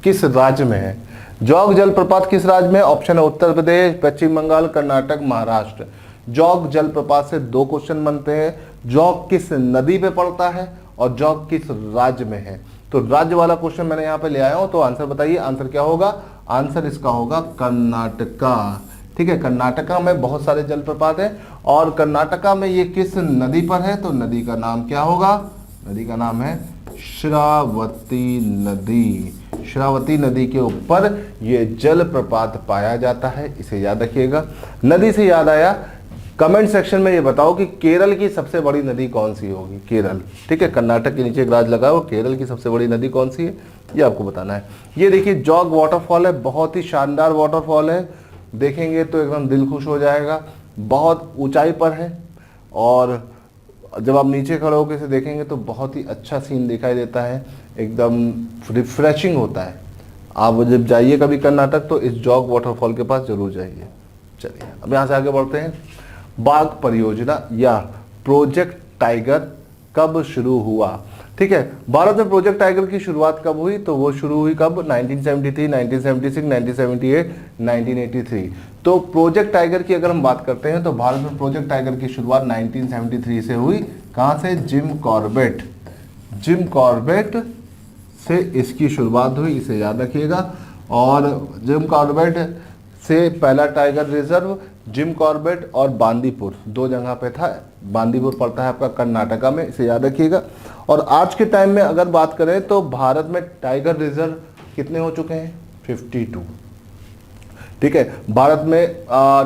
किस राज्य में है? जौग जलप्रपात किस राज्य में? ऑप्शन है उत्तर प्रदेश, पश्चिम बंगाल, कर्नाटक, महाराष्ट्र। जौग जलप्रपात से 2 क्वेश्चन बनते हैं। जौग किस नदी पे पड़ता है और जौग किस राज्य में है? तो राज्य वाला क्वेश्चन मैंने यहाँ पे ले आया हूँ, तो आंसर बताइए। आंसर क्या होगा? आंसर इसका होगा कर्नाटका। ठीक है, कर्नाटका में बहुत सारे जलप्रपात हैं, और कर्नाटका में ये किस नदी पर है? तो नदी का नाम क्या होगा? नदी का नाम है श्रावती नदी। श्रावती नदी के ऊपर ये जलप्रपात पाया जाता है, इसे याद रखिएगा। नदी से याद आया, कमेंट सेक्शन में ये बताओ कि केरल की सबसे बड़ी नदी कौन सी होगी? केरल। ठीक है, कर्नाटक के नीचे एक राज्य लगा है, वो केरल की सबसे बड़ी नदी कौन सी है ये आपको बताना है। ये देखिए, जौग वाटरफॉल है, बहुत ही शानदार वाटरफॉल है, देखेंगे तो एकदम दिल खुश हो जाएगा। बहुत ऊंचाई पर है, और जब आप नीचे खड़े होकर इसे देखेंगे तो बहुत ही अच्छा सीन दिखाई देता है, एकदम रिफ्रेशिंग होता है। आप जब जाइए कभी कर्नाटक तो इस जौग वाटरफॉल के पास जरूर जाइए। चलिए अब यहाँ से आगे बढ़ते हैं। बाघ परियोजना या प्रोजेक्ट टाइगर कब शुरू हुआ? ठीक ठीक है। भारत में प्रोजेक्ट टाइगर की शुरुआत कब हुई? तो वो शुरू हुई कब? 1973, 1976, 1978, 1983। तो प्रोजेक्ट टाइगर की अगर हम बात करते हैं तो भारत में प्रोजेक्ट टाइगर की शुरुआत 1973 से हुई। कहाँ से? जिम कॉर्बेट से इसकी शुरुआत हुई, इसे याद रखिएगा। और जिम कॉर्बेट से पहला टाइगर रिजर्व जिम कॉर्बेट और बांदीपुर, दो जगह पे था। बांदीपुर पड़ता है आपका कर्नाटका में, इसे याद रखिएगा। और आज के टाइम में अगर बात करें तो भारत में टाइगर रिजर्व कितने हो चुके हैं? 52। ठीक है, भारत में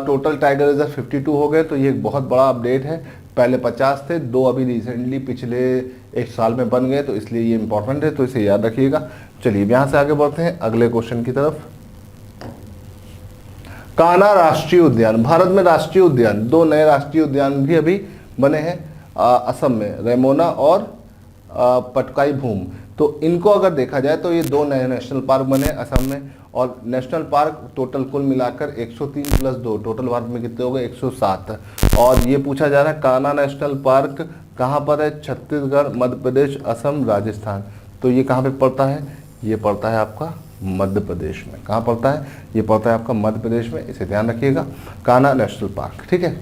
टोटल टाइगर रिजर्व 52 हो गए। तो ये एक बहुत बड़ा अपडेट है। पहले 50 थे, 2 अभी रिसेंटली पिछले 1 साल में बन गए, तो इसलिए ये इंपॉर्टेंट है, तो इसे याद रखिएगा। चलिए यहाँ से आगे बढ़ते हैं अगले क्वेश्चन की तरफ। कान्हा राष्ट्रीय उद्यान, भारत में राष्ट्रीय उद्यान, 2 नए राष्ट्रीय उद्यान भी अभी बने हैं असम में, रेमोना और पटकाई भूम। तो इनको अगर देखा जाए तो ये 2 नए नेशनल पार्क बने असम में। और नेशनल पार्क टोटल कुल मिलाकर 103 + 2, टोटल भारत में कितने हो गए? 107। और ये पूछा जा रहा है कान्हा नेशनल पार्क कहाँ पर है? छत्तीसगढ़, मध्य प्रदेश, असम, राजस्थान। तो ये कहाँ पे पड़ता है? ये पड़ता है आपका मध्य प्रदेश में। कहाँ पड़ता है? ये पड़ता है आपका मध्य प्रदेश में, इसे ध्यान रखिएगा। कान्हा नेशनल पार्क, ठीक है।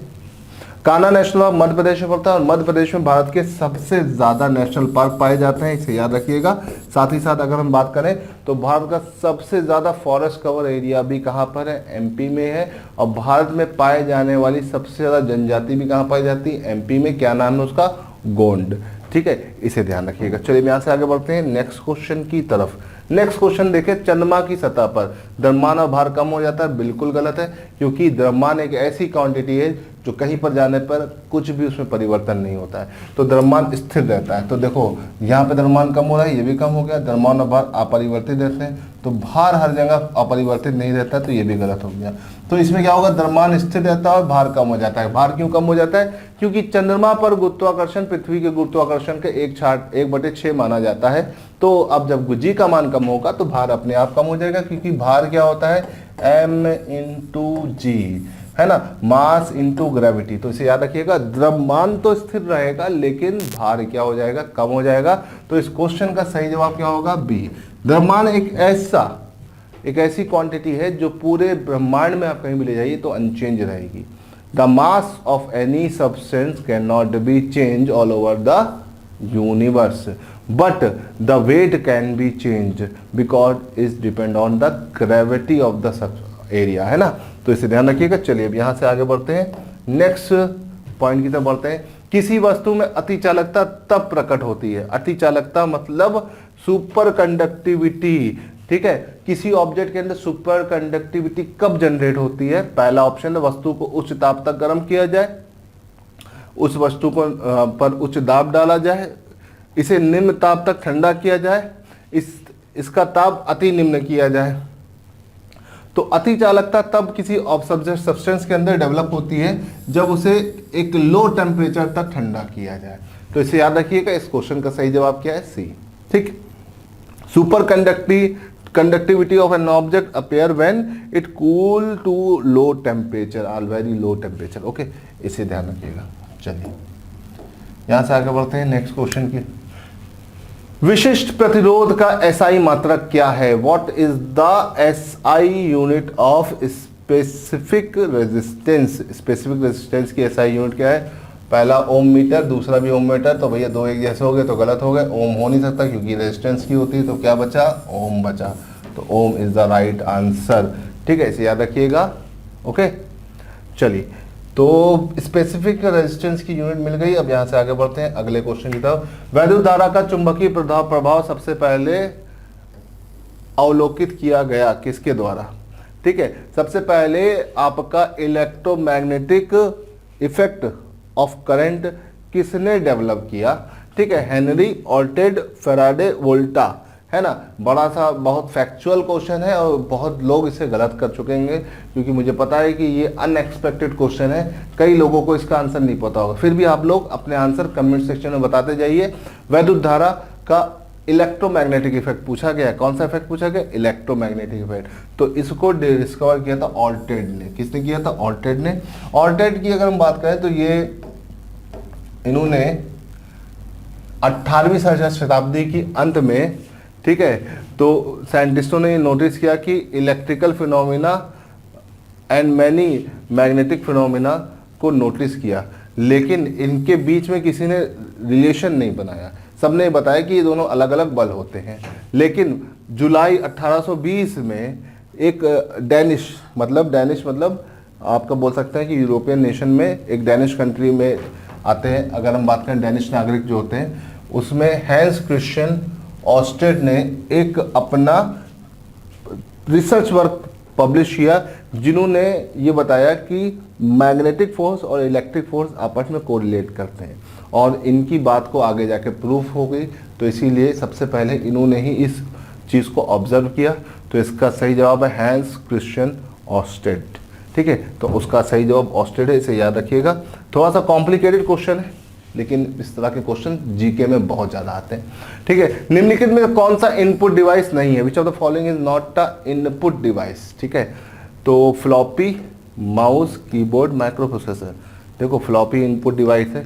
कान्हा नेशनल पार्क मध्य प्रदेश में पड़ता है और मध्य प्रदेश में भारत के सबसे ज़्यादा नेशनल पार्क पाए जाते हैं, इसे याद रखिएगा। साथ ही साथ अगर हम बात करें तो भारत का सबसे ज़्यादा फॉरेस्ट कवर एरिया भी कहाँ पर है? एमपी में है। और भारत में पाए जाने वाली सबसे ज़्यादा जनजाति भी कहाँ पाई जाती है? एमपी में। क्या नाम है उसका? गोंड, ठीक है, इसे ध्यान रखिएगा। चलिए यहाँ से आगे बढ़ते हैं नेक्स्ट क्वेश्चन की तरफ। नेक्स्ट क्वेश्चन देखें, चंद्रमा की सतह पर द्रव्यमान और भार कम हो जाता है। बिल्कुल गलत है, क्योंकि द्रव्यमान एक ऐसी क्वांटिटी है जो कहीं पर जाने पर कुछ भी उसमें परिवर्तन नहीं होता है, तो द्रव्यमान स्थिर रहता है। तो देखो यहाँ पे द्रव्यमान कम हो रहा है, ये भी कम हो गया। द्रव्यमान और भार अपरिवर्तित रहते हैं, तो भार हर जगह अपरिवर्तित नहीं रहता, तो ये भी गलत हो गया। तो इसमें क्या होगा? द्रव्यमान स्थिर रहता है और भार कम हो जाता है। भार क्यों कम हो जाता है? क्योंकि चंद्रमा पर गुरुत्वाकर्षण पृथ्वी के गुरुत्वाकर्षण के 1/6 माना जाता है। तो अब जब जी का मान कम होगा तो भार अपने आप कम हो जाएगा, क्योंकि भार क्या होता है? m/g, है ना, मास इंटू ग्रेविटी। तो इसे याद रखिएगा। द्रव्यमान तो स्थिर रहेगा लेकिन भार क्या हो जाएगा? कम हो जाएगा। तो इस क्वेश्चन का सही जवाब क्या होगा? बी। द्रव्यमान एक ऐसी क्वांटिटी है जो पूरे ब्रह्मांड में आप कहीं भी ले जाइए तो अनचेंज रहेगी। The mass of any substance can not be change all over the universe, but the weight can be change because is depend on the gravity of the area, है ना। तो इसे ध्यान रखिएगा। चलिए अब यहाँ से आगे बढ़ते हैं, नेक्स्ट पॉइंट की तरफ बढ़ते हैं। किसी वस्तु में अति चालकता तब प्रकट होती है। अति चालकता मतलब सुपर कंडक्टिविटी, ठीक है। किसी ऑब्जेक्ट के अंदर सुपर कंडक्टिविटी कब जनरेट होती है? पहला ऑप्शन है वस्तु को उच्च ताप तक गर्म किया जाए, उस वस्तु को पर उच्च दाब डाला जाए, इसे निम्न ताप तक ठंडा किया जाए, इसका ताप अति निम्न किया जाए। तो अति चालकता तब किसी सब्सटेंस के अंदर डेवलप होती है जब उसे एक लो टेम्परेचर तक ठंडा किया जाए। तो इसे याद रखिएगा। इस क्वेश्चन का सही जवाब क्या है? सी, ठीक। Super conductivity of an object appear when it cool to low temperature और वेरी लो टेम्परेचर, ओके, इसे ध्यान रखिएगा। चलिए यहां से आगे बढ़ते हैं नेक्स्ट क्वेश्चन की। विशिष्ट प्रतिरोध का एसआई मात्रक क्या है? What is the SI unit of specific resistance? Specific resistance की एसआई यूनिट क्या है? पहला ओम मीटर, दूसरा भी ओम मीटर। तो भैया 2 एक जैसे हो गए तो गलत हो गए, ओम हो नहीं सकता क्योंकि रेजिस्टेंस की होती है। तो क्या बचा? ओम बचा। तो ओम इज द राइट आंसर, ठीक है, इसे याद रखिएगा। ओके, चलिए तो स्पेसिफिक रेजिस्टेंस की यूनिट मिल गई। अब यहां से आगे बढ़ते हैं अगले क्वेश्चन की तरफ। वैद्युत धारा का चुंबकीय प्रभाव सबसे पहले अवलोकित किया गया किसके द्वारा? ठीक है, सबसे पहले आपका इलेक्ट्रोमैग्नेटिक इफेक्ट ऑफ करंट किसने डेवलप किया? ठीक है, हेनरी, ऑर्टेड, फैराडे, वोल्टा, है ना। बड़ा सा बहुत फैक्चुअल क्वेश्चन है और बहुत लोग इसे गलत कर चुके हैं, क्योंकि मुझे पता है कि ये अनएक्सपेक्टेड क्वेश्चन है। कई लोगों को इसका आंसर नहीं पता होगा, फिर भी आप लोग अपने आंसर कमेंट सेक्शन में बताते जाइए। वैद्युत धारा का इलेक्ट्रोमैग्नेटिक इफेक्ट पूछा गया। कौन सा इफेक्ट पूछा गया? Electromagnetic effect. तो इसको डिस्कवर किया था ऑर्टेड ने। किसने किया था? ऑर्टेड ने। ऑर्टेड की अगर हम बात करें तो ये इन्होंने 18वीं शताब्दी की अंत में, ठीक है, तो साइंटिस्टों ने नोटिस किया कि electrical phenomena and many magnetic phenomena को नोटिस किया, लेकिन इनके बीच में किसी ने रिलेशन नहीं बनाया। सबने बताया कि ये दोनों अलग अलग बल होते हैं, लेकिन जुलाई 1820 में एक डैनिश मतलब आपका बोल सकते हैं कि यूरोपियन नेशन में एक डैनिश कंट्री में आते हैं। अगर हम बात करें डैनिश नागरिक जो होते हैं, उसमें हैंस क्रिश्चियन ऑस्टेड ने एक अपना रिसर्च वर्क पब्लिश किया, जिन्होंने ये बताया कि मैग्नेटिक फोर्स और इलेक्ट्रिक फोर्स आपस में कोरिलेट करते हैं, और इनकी बात को आगे जाके प्रूफ हो गई। तो इसीलिए सबसे पहले इन्होंने ही इस चीज़ को ऑब्जर्व किया। तो इसका सही जवाब है हैंस क्रिश्चियन ऑस्टेड, ठीक है। तो उसका सही जवाब ऑस्टेड है, इसे याद रखिएगा। थोड़ा सा कॉम्प्लिकेटेड क्वेश्चन है, लेकिन इस तरह के क्वेश्चन जीके में बहुत ज़्यादा आते हैं, ठीक है। निम्नलिखित में कौन सा इनपुट डिवाइस नहीं है? Which of the following is not a input device, ठीक है। तो floppy, mouse, keyboard, micro processor. देखो फ्लॉपी इनपुट डिवाइस है,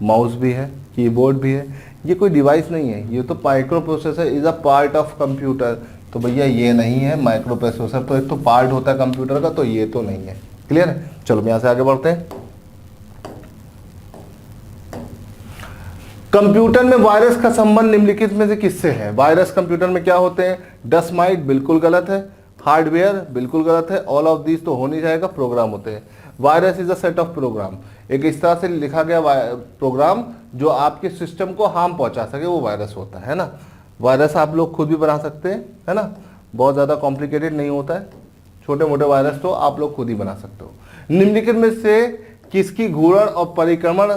माउस भी है, कीबोर्ड भी है, ये कोई डिवाइस नहीं है, ये तो micro processor is a part of computer. तो भैया ये नहीं है, माइक्रो प्रोसेसर तो एक तो पार्ट होता है कंप्यूटर का, तो ये तो नहीं है। क्लियर है? चलो यहाँ से आगे बढ़ते हैं। कंप्यूटर में वायरस का संबंध निम्नलिखित में से किससे है? वायरस कंप्यूटर में क्या होते हैं? डस्टमाइट बिल्कुल गलत है, हार्डवेयर बिल्कुल गलत है, ऑल ऑफ दीज तो हो नहीं जाएगा, प्रोग्राम होते हैं। Virus is a set of program, एक इस तरह से लिखा गया प्रोग्राम जो आपके सिस्टम को हार्म पहुंचा सके, वो वायरस होता है ना। वायरस आप लोग खुद भी बना सकते हैं, है ना, बहुत ज़्यादा कॉम्प्लिकेटेड नहीं होता है, छोटे मोटे वायरस तो आप लोग खुद ही बना सकते हो। निम्नलिखित में से किसकी घूर्णन और परिक्रमण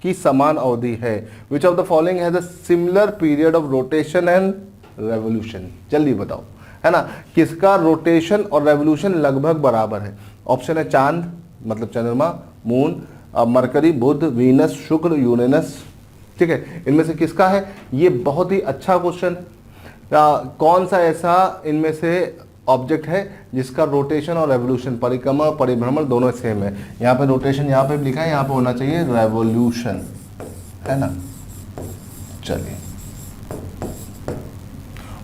की समान अवधि है? Which of the following has a similar period of rotation and revolution? जल्दी बताओ, है ना, किसका रोटेशन और रेवोल्यूशन लगभग बराबर है? ऑप्शन है चांद मतलब चंद्रमा, मून, मरकरी, बुध, वीनस, शुक्र, यूरेनस, ठीक है। इनमें से किसका है? ये बहुत ही अच्छा क्वेश्चन है। कौन सा ऐसा इनमें से ऑब्जेक्ट है जिसका रोटेशन और रेवोल्यूशन, परिक्रमा और परिभ्रमण दोनों सेम है? यहाँ पे रोटेशन यहाँ पे लिखा है, यहाँ पे होना चाहिए रेवोल्यूशन, है ना। चलिए,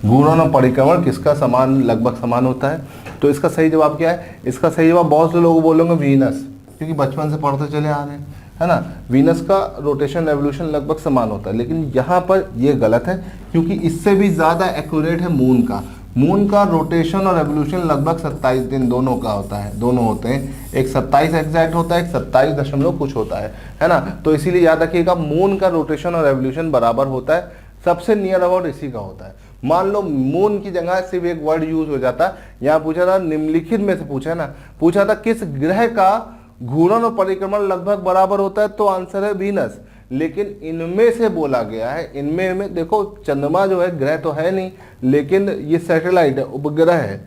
घूर्णन और परिक्रमण किसका समान, लगभग समान होता है? तो इसका सही जवाब क्या है? इसका सही जवाब बहुत से लोग बोलेंगे वीनस, क्योंकि बचपन से पढ़ते चले आ रहे हैं, है ना। वीनस का रोटेशन रेवोल्यूशन लगभग समान होता है, लेकिन यहाँ पर ये गलत है, क्योंकि इससे भी ज़्यादा एक्यूरेट है मून का। मून का रोटेशन और रेवोल्यूशन लगभग 27 दिन दोनों का होता है, दोनों होते हैं, एक 27 एग्जैक्ट होता है, एक 27 दशमलव कुछ होता है ना। तो इसीलिए याद रखिएगा मून का रोटेशन और रेवोल्यूशन बराबर होता है, सबसे नियर अबाउट इसी का होता है। मान लो मून की जगह सिर्फ एक वर्ड यूज हो जाता, यहाँ पूछा था निम्नलिखित में से, पूछा है ना, पूछा था किस ग्रह का घूर्णन और परिक्रमण लगभग बराबर होता है, तो आंसर है वीनस। लेकिन इनमें से बोला गया है, इनमें में देखो चंद्रमा जो है ग्रह तो है नहीं, लेकिन ये सैटेलाइट है, उपग्रह है,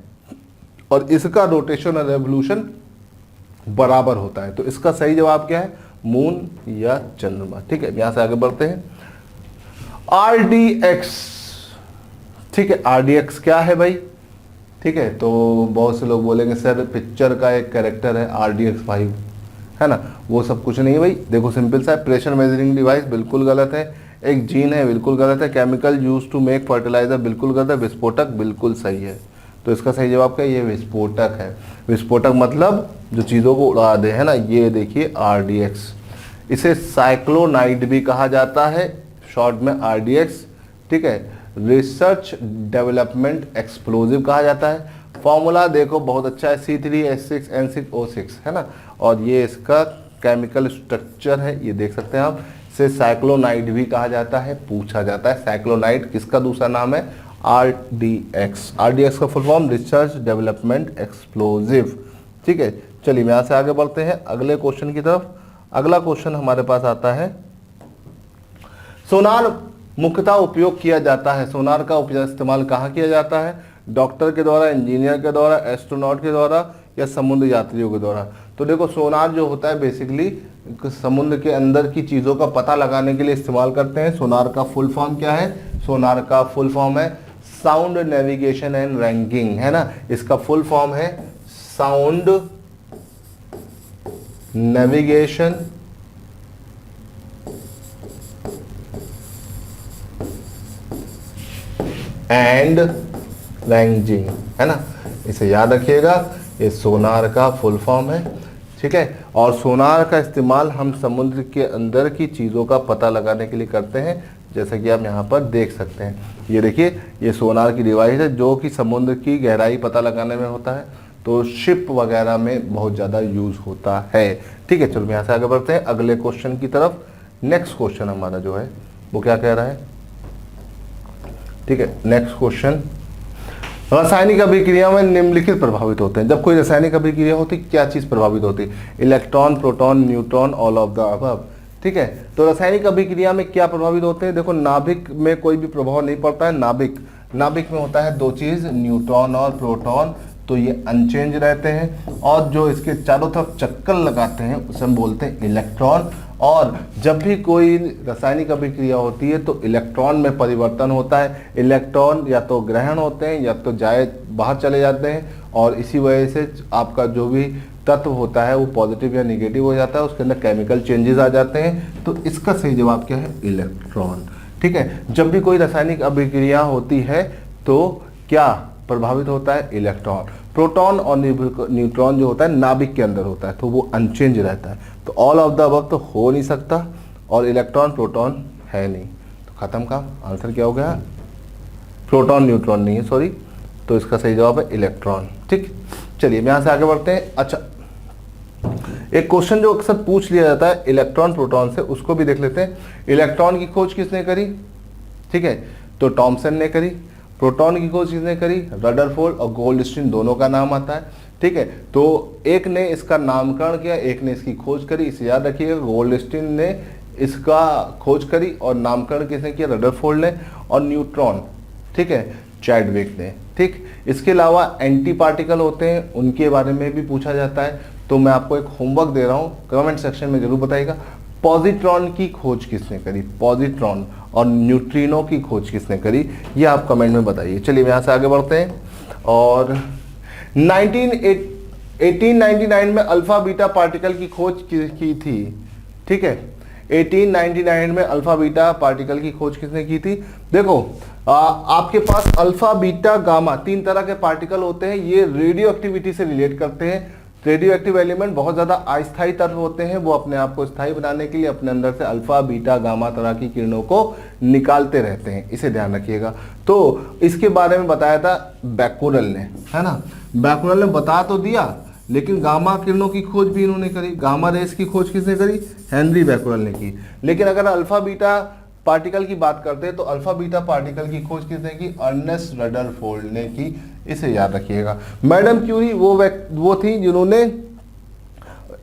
और इसका रोटेशन और रेवोल्यूशन बराबर होता है। तो इसका सही जवाब क्या है? मून या चंद्रमा, ठीक है। यहां से आगे बढ़ते हैं। RDX, ठीक है, RDX क्या है भाई? ठीक है, तो बहुत से लोग बोलेंगे सर पिक्चर का एक कैरेक्टर है RDX 5, है ना, वो सब कुछ नहीं है भाई। देखो सिंपल सा है, प्रेशर मेजरिंग डिवाइस बिल्कुल गलत है, एक जीन है बिल्कुल गलत है, chemical use to make fertiliser बिल्कुल गलत है, विस्फोटक बिल्कुल सही है। तो इसका सही जवाब क्या है? ये विस्फोटक है। विस्फोटक मतलब जो चीज़ों को उड़ा दे, है ना, ये देखिए RDX। इसे साइक्लोनाइड भी कहा जाता है, शॉर्ट में RDX, ठीक है। रिसर्च डेवलपमेंट एक्सप्लोजिव कहा जाता है। फॉर्मूला देखो बहुत अच्छा है, C3H6N6O6, है ना, और ये इसका केमिकल स्ट्रक्चर है, ये देख सकते हैं आप। इसे साइक्लोनाइड भी कहा जाता है, पूछा जाता है साइक्लोनाइड किसका दूसरा नाम है? RDX। RDX का full form research development explosive, ठीक है। चलिए यहाँ से आगे बढ़ते हैं अगले क्वेश्चन की तरफ। अगला क्वेश्चन हमारे पास आता है, सोनार मुख्यतः उपयोग किया जाता है, सोनार का इस्तेमाल कहाँ किया जाता है? डॉक्टर के द्वारा, इंजीनियर के द्वारा, एस्ट्रोनॉट के द्वारा, या समुद्र यात्रियों के द्वारा? तो देखो सोनार जो होता है बेसिकली समुद्र के अंदर की चीज़ों का पता लगाने के लिए इस्तेमाल करते हैं। सोनार का फुल फॉर्म क्या है? सोनार का फुल फॉर्म है साउंड नेविगेशन एंड रैंकिंग, है ना। इसका फुल फॉर्म है साउंड नेविगेशन एंड रैंजिंग, है ना, इसे याद रखिएगा। ये सोनार का फुल फॉर्म है, ठीक है। और सोनार का इस्तेमाल हम समुद्र के अंदर की चीज़ों का पता लगाने के लिए करते हैं, जैसा कि आप यहाँ पर देख सकते हैं। ये देखिए, ये सोनार की डिवाइस है जो कि समुद्र की गहराई पता लगाने में होता है, तो शिप वगैरह में बहुत ज़्यादा यूज़ होता है, ठीक है। चलो यहाँ से आगे बढ़ते हैं अगले क्वेश्चन की तरफ। नेक्स्ट क्वेश्चन हमारा जो है वो क्या कह रहा है, ठीक है। नेक्स्ट क्वेश्चन, रासायनिक अभिक्रिया में निम्नलिखित प्रभावित होते हैं। जब कोई रासायनिक अभिक्रिया होती है, क्या चीज़ प्रभावित होती है? Electron, proton, neutron, all of the above, ठीक है। तो रासायनिक अभिक्रिया में क्या प्रभावित होते हैं? देखो, नाभिक में कोई भी प्रभाव नहीं पड़ता है। नाभिक में होता है दो चीज़, न्यूट्रॉन और प्रोटॉन, तो ये अनचेंज रहते हैं। और जो इसके चारों तरफ चक्कर लगाते हैं उसे हम बोलते हैं इलेक्ट्रॉन। और जब भी कोई रासायनिक अभिक्रिया होती है तो इलेक्ट्रॉन में परिवर्तन होता है। इलेक्ट्रॉन या तो ग्रहण होते हैं या तो बाहर चले जाते हैं, और इसी वजह से आपका जो भी तत्व होता है वो पॉजिटिव या निगेटिव हो जाता है, उसके अंदर केमिकल चेंजेस आ जाते हैं। तो इसका सही जवाब क्या है? इलेक्ट्रॉन, ठीक है। जब भी कोई रासायनिक अभिक्रिया होती है तो क्या प्रभावित होता है? इलेक्ट्रॉन। प्रोटॉन और न्यूट्रॉन जो होता है नाभिक के अंदर होता है, तो वो अनचेंज रहता है। तो ऑल ऑफ द अबव तो हो नहीं सकता, और इलेक्ट्रॉन प्रोटॉन है नहीं, तो खत्म काम। आंसर क्या हो गया? प्रोटॉन न्यूट्रॉन नहीं है, सॉरी। तो इसका सही जवाब है इलेक्ट्रॉन, ठीक। चलिए यहाँ से आगे बढ़ते हैं। अच्छा, एक क्वेश्चन जो अक्सर पूछ लिया जाता है इलेक्ट्रॉन प्रोटॉन से, उसको भी देख लेते हैं। इलेक्ट्रॉन की खोज किसने करी? ठीक है, तो टॉमसन ने करी। प्रोटॉन की खोज किसने करी? रदरफोर्ड और गोल्डस्टीन, दोनों का नाम आता है, ठीक है। तो एक ने इसका नामकरण किया, एक ने इसकी खोज करी, इसे याद रखिएगा। गोल्डस्टीन ने इसका खोज करी और नामकरण किसने किया? रदरफोर्ड ने। और न्यूट्रॉन, ठीक है, चैडविक ने, ठीक। इसके अलावा एंटी पार्टिकल होते हैं, उनके बारे में भी पूछा जाता है। तो मैं आपको एक होमवर्क दे रहा हूँ, कमेंट सेक्शन में जरूर बताइएगा, पॉजिट्रॉन की खोज किसने करी? पॉजिट्रॉन और न्यूट्रिनो की खोज किसने करी? ये आप कमेंट में बताइए। चलिए यहाँ से आगे बढ़ते हैं। और 1899 में अल्फा बीटा पार्टिकल की खोज की थी, ठीक है। 1899 में अल्फा बीटा पार्टिकल की खोज किसने की थी? देखो, आपके पास अल्फा बीटा गामा तीन तरह के पार्टिकल होते हैं। ये रेडियो एक्टिविटी से रिलेट करते हैं। रेडियो एक्टिव एलिमेंट बहुत ज़्यादा अस्थायी तत्व होते हैं, वो अपने आप को स्थायी बनाने के लिए अपने अंदर से अल्फा बीटा गामा तरह की किरणों को निकालते रहते हैं, इसे ध्यान रखिएगा। तो इसके बारे में बताया था बैकुरल ने, है ना। बैकुरल ने बता तो दिया, लेकिन गामा किरणों की खोज भी इन्होंने करी। गामा रेस की खोज किसने करी? हेनरी बैकुरल ने की। लेकिन अगर अल्फा बीटा पार्टिकल की बात करते हैं तो अल्फा बीटा पार्टिकल की खोज किसने की? अर्नेस्ट रदरफोर्ड ने की, इसे याद रखिएगा। मैडम क्यूरी वो थी जिन्होंने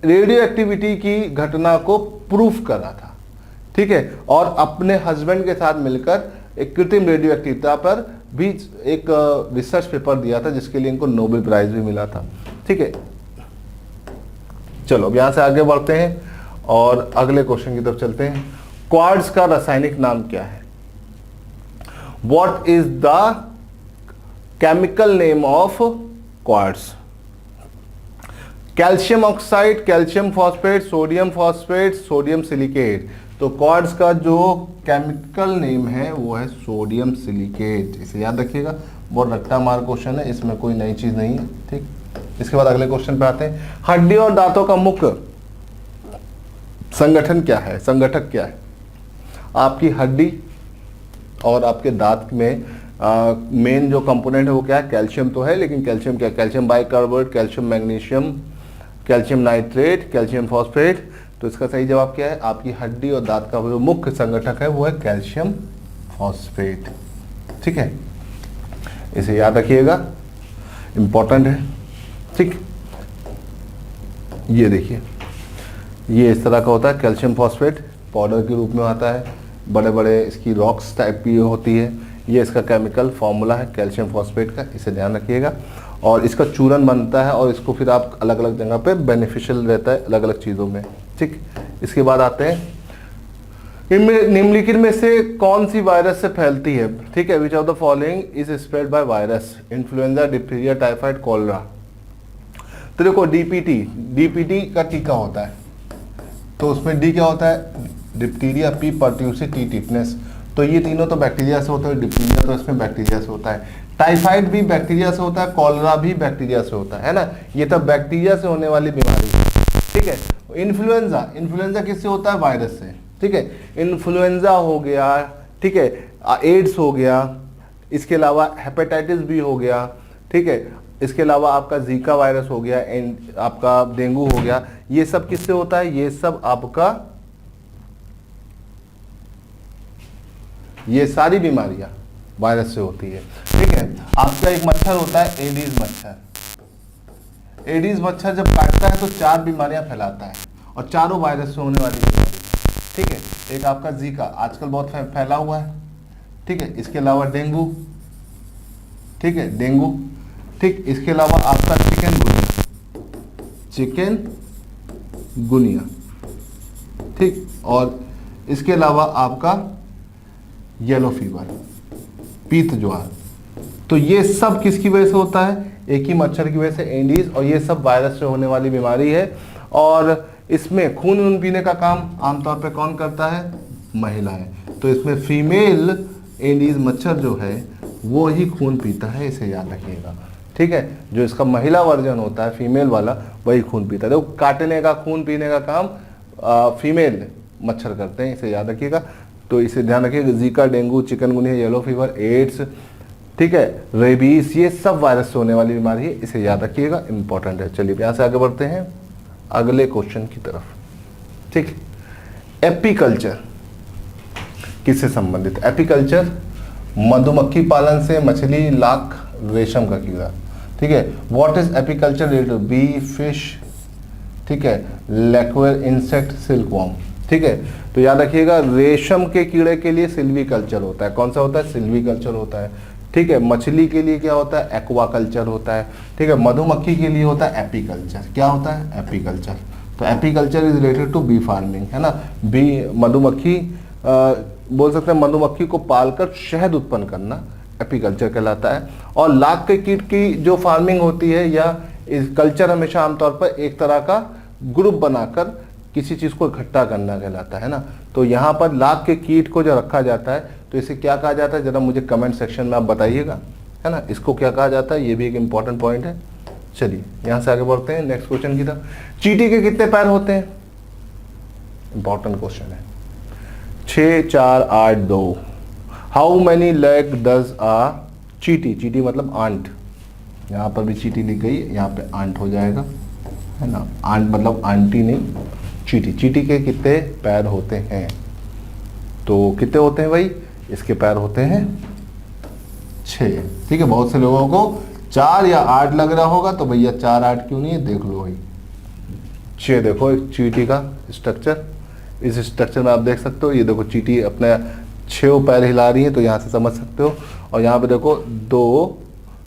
रेडियो एक्टिविटी की घटना को प्रूफ करा था, ठीक है। और अपने हस्बैंड के साथ मिलकर एक कृत्रिम रेडियो एक्टिविटी पर भी एक रिसर्च पेपर दिया था, जिसके लिए इनको नोबेल प्राइज भी मिला था, ठीक है। चलो अब यहां से आगे बढ़ते हैं और अगले क्वेश्चन की तरफ चलते हैं। क्वार्ट्ज का रासायनिक नाम क्या है? What is the chemical name of quartz? Calcium oxide, calcium phosphate, sodium silicate. तो क्वार्ट्ज का जो केमिकल नेम है वो है सोडियम सिलिकेट, इसे याद रखिएगा। बहुत रट्टा मार क्वेश्चन है, इसमें कोई नई चीज नहीं है, ठीक। इसके बाद अगले क्वेश्चन पे आते हैं। हड्डी और दांतों का मुख्य संगठन क्या है? संगठक क्या है? आपकी हड्डी और आपके दांत में मेन जो कंपोनेंट है वो क्या है? कैल्शियम तो है, लेकिन कैल्शियम क्या? Calcium bicarbonate, calcium magnesium, calcium nitrate, calcium phosphate. तो इसका सही जवाब क्या है? आपकी हड्डी और दांत का जो मुख्य संगठक है वो है कैल्शियम फॉस्फेट, ठीक है। इसे याद रखिएगा, इंपॉर्टेंट है, ठीक। ये देखिए, ये इस तरह का होता है। कैल्शियम फॉस्फेट पाउडर के रूप में आता है, बड़े बड़े इसकी रॉक्स टाइप की होती है। ये इसका केमिकल फॉर्मूला है कैल्शियम फॉस्फेट का, इसे ध्यान रखिएगा। और इसका चूरन बनता है और इसको फिर आप अलग अलग जगह पे बेनिफिशियल रहता है अलग अलग चीज़ों में, ठीक। इसके बाद आते हैं, इनमें निम्नलिखित में से कौन सी वायरस से फैलती है? ठीक है, which of the following is spread by virus? Influenza, diphtheria, typhoid, cholera. तो देखो, डीपीटी का टीका होता है, तो उसमें डी क्या होता है? Diphtheria, P pertussis, T tetanus. तो ये तीनों तो बैक्टीरिया से होता है, डिप्थीरिया तो इसमें बैक्टीरिया से होता है, टाइफाइड भी बैक्टीरिया से होता है, कॉलरा भी बैक्टीरिया से होता है ना, ये तब बैक्टीरिया से होने वाली बीमारी है, ठीक है। इन्फ्लुएंजा, इन्फ्लुएंजा किससे होता है? वायरस से, ठीक है। इन्फ्लुएंजा हो गया, ठीक है, एड्स हो गया, इसके अलावा हेपेटाइटिस बी हो गया, ठीक है, इसके अलावा आपका जीका वायरस हो गया, आपका डेंगू हो गया, ये सब किससे होता है? ये सब आपका, ये सारी बीमारियां वायरस से होती है, ठीक है। आपका एक मच्छर होता है एडीज मच्छर। एडीज मच्छर जब काटता है तो 4 बीमारियां फैलाता है और चारों वायरस से होने वाली बीमारी, ठीक है। एक आपका जीका आजकल बहुत फैला हुआ है, ठीक है। इसके अलावा डेंगू, ठीक है, डेंगू, ठीक। इसके अलावा आपका चिकनगुनिया, ठीक। और इसके अलावा आपका येलो फीवर, पीत ज्वार। तो ये सब किसकी वजह से होता है? एक ही मच्छर की वजह से, एडीज, और ये सब वायरस से होने वाली बीमारी है। और इसमें खून वून पीने का काम आमतौर पे कौन करता है? महिलाएं। तो इसमें फीमेल एडीज मच्छर जो है वो ही खून पीता है, इसे याद रखिएगा, ठीक है। जो इसका महिला वर्जन होता है, फीमेल वाला, वही खून पीता है। देखो, काटने का, खून पीने का काम फीमेल मच्छर करते हैं, इसे याद रखिएगा। तो इसे ध्यान रखिएगा, Zika, dengue, chikungunya, yellow fever, AIDS, ठीक है, रेबीज, ये सब वायरस से होने वाली बीमारी है, इसे याद रखिएगा, इंपॉर्टेंट है। चलिए यहाँ से आगे बढ़ते हैं अगले क्वेश्चन की तरफ, ठीक। एपीकल्चर किससे संबंधित? एपीकल्चर मधुमक्खी पालन से, मछली, लाख, रेशम का कीड़ा, ठीक है। What is apiculture related? Bee, fish, ठीक है, लैक्वेयर, इंसेक्ट, सिल्कवॉर्म, ठीक है। तो याद रखिएगा, रेशम के कीड़े के लिए सिल्वीकल्चर होता है। कौन सा होता है? सिल्वीकल्चर होता है, ठीक है। मछली के लिए क्या होता है? एक्वाकल्चर होता है, ठीक है। मधुमक्खी के लिए होता है एपीकल्चर। क्या होता है? एपीकल्चर। तो apiculture is related to bee farming, है ना। बी, मधुमक्खी, बोल सकते हैं मधुमक्खी को पालकर शहद उत्पन्न करना एपीकल्चर कहलाता है। और लाख के कीट की जो फार्मिंग होती है, या इस कल्चर हमेशा आमतौर पर एक तरह का ग्रुप बनाकर किसी चीज को इकट्ठा करना कहलाता है ना। तो यहाँ पर लाख के कीट को जो रखा जाता है, तो इसे क्या कहा जाता है? जरा मुझे कमेंट सेक्शन में आप बताइएगा, है ना, इसको क्या कहा जाता है? ये भी एक इंपॉर्टेंट पॉइंट है। चलिए यहाँ से आगे बढ़ते हैं नेक्स्ट क्वेश्चन की तरफ। चींटी के कितने पैर होते हैं? इंपॉर्टेंट क्वेश्चन है। 6, 4, 8, 2। हाउ मैनी लेग डज आ चींटी? चींटी मतलब आंट, यहाँ पर भी चींटी लिख गई, यहाँ पे आंट हो जाएगा, है ना। आंट मतलब आंटी नहीं, चींटी। चींटी के कितने पैर होते हैं? तो कितने होते हैं भाई? इसके पैर होते हैं 6, ठीक है। बहुत से लोगों को 4 या 8 लग रहा होगा, तो भैया 4, 8 क्यों नहीं है? देख लो भाई, 6 देखो एक चींटी का स्ट्रक्चर, इस स्ट्रक्चर में आप देख सकते हो। ये देखो चींटी अपने 6 पैर हिला रही है, तो यहाँ से समझ सकते हो। और यहाँ पे देखो 2,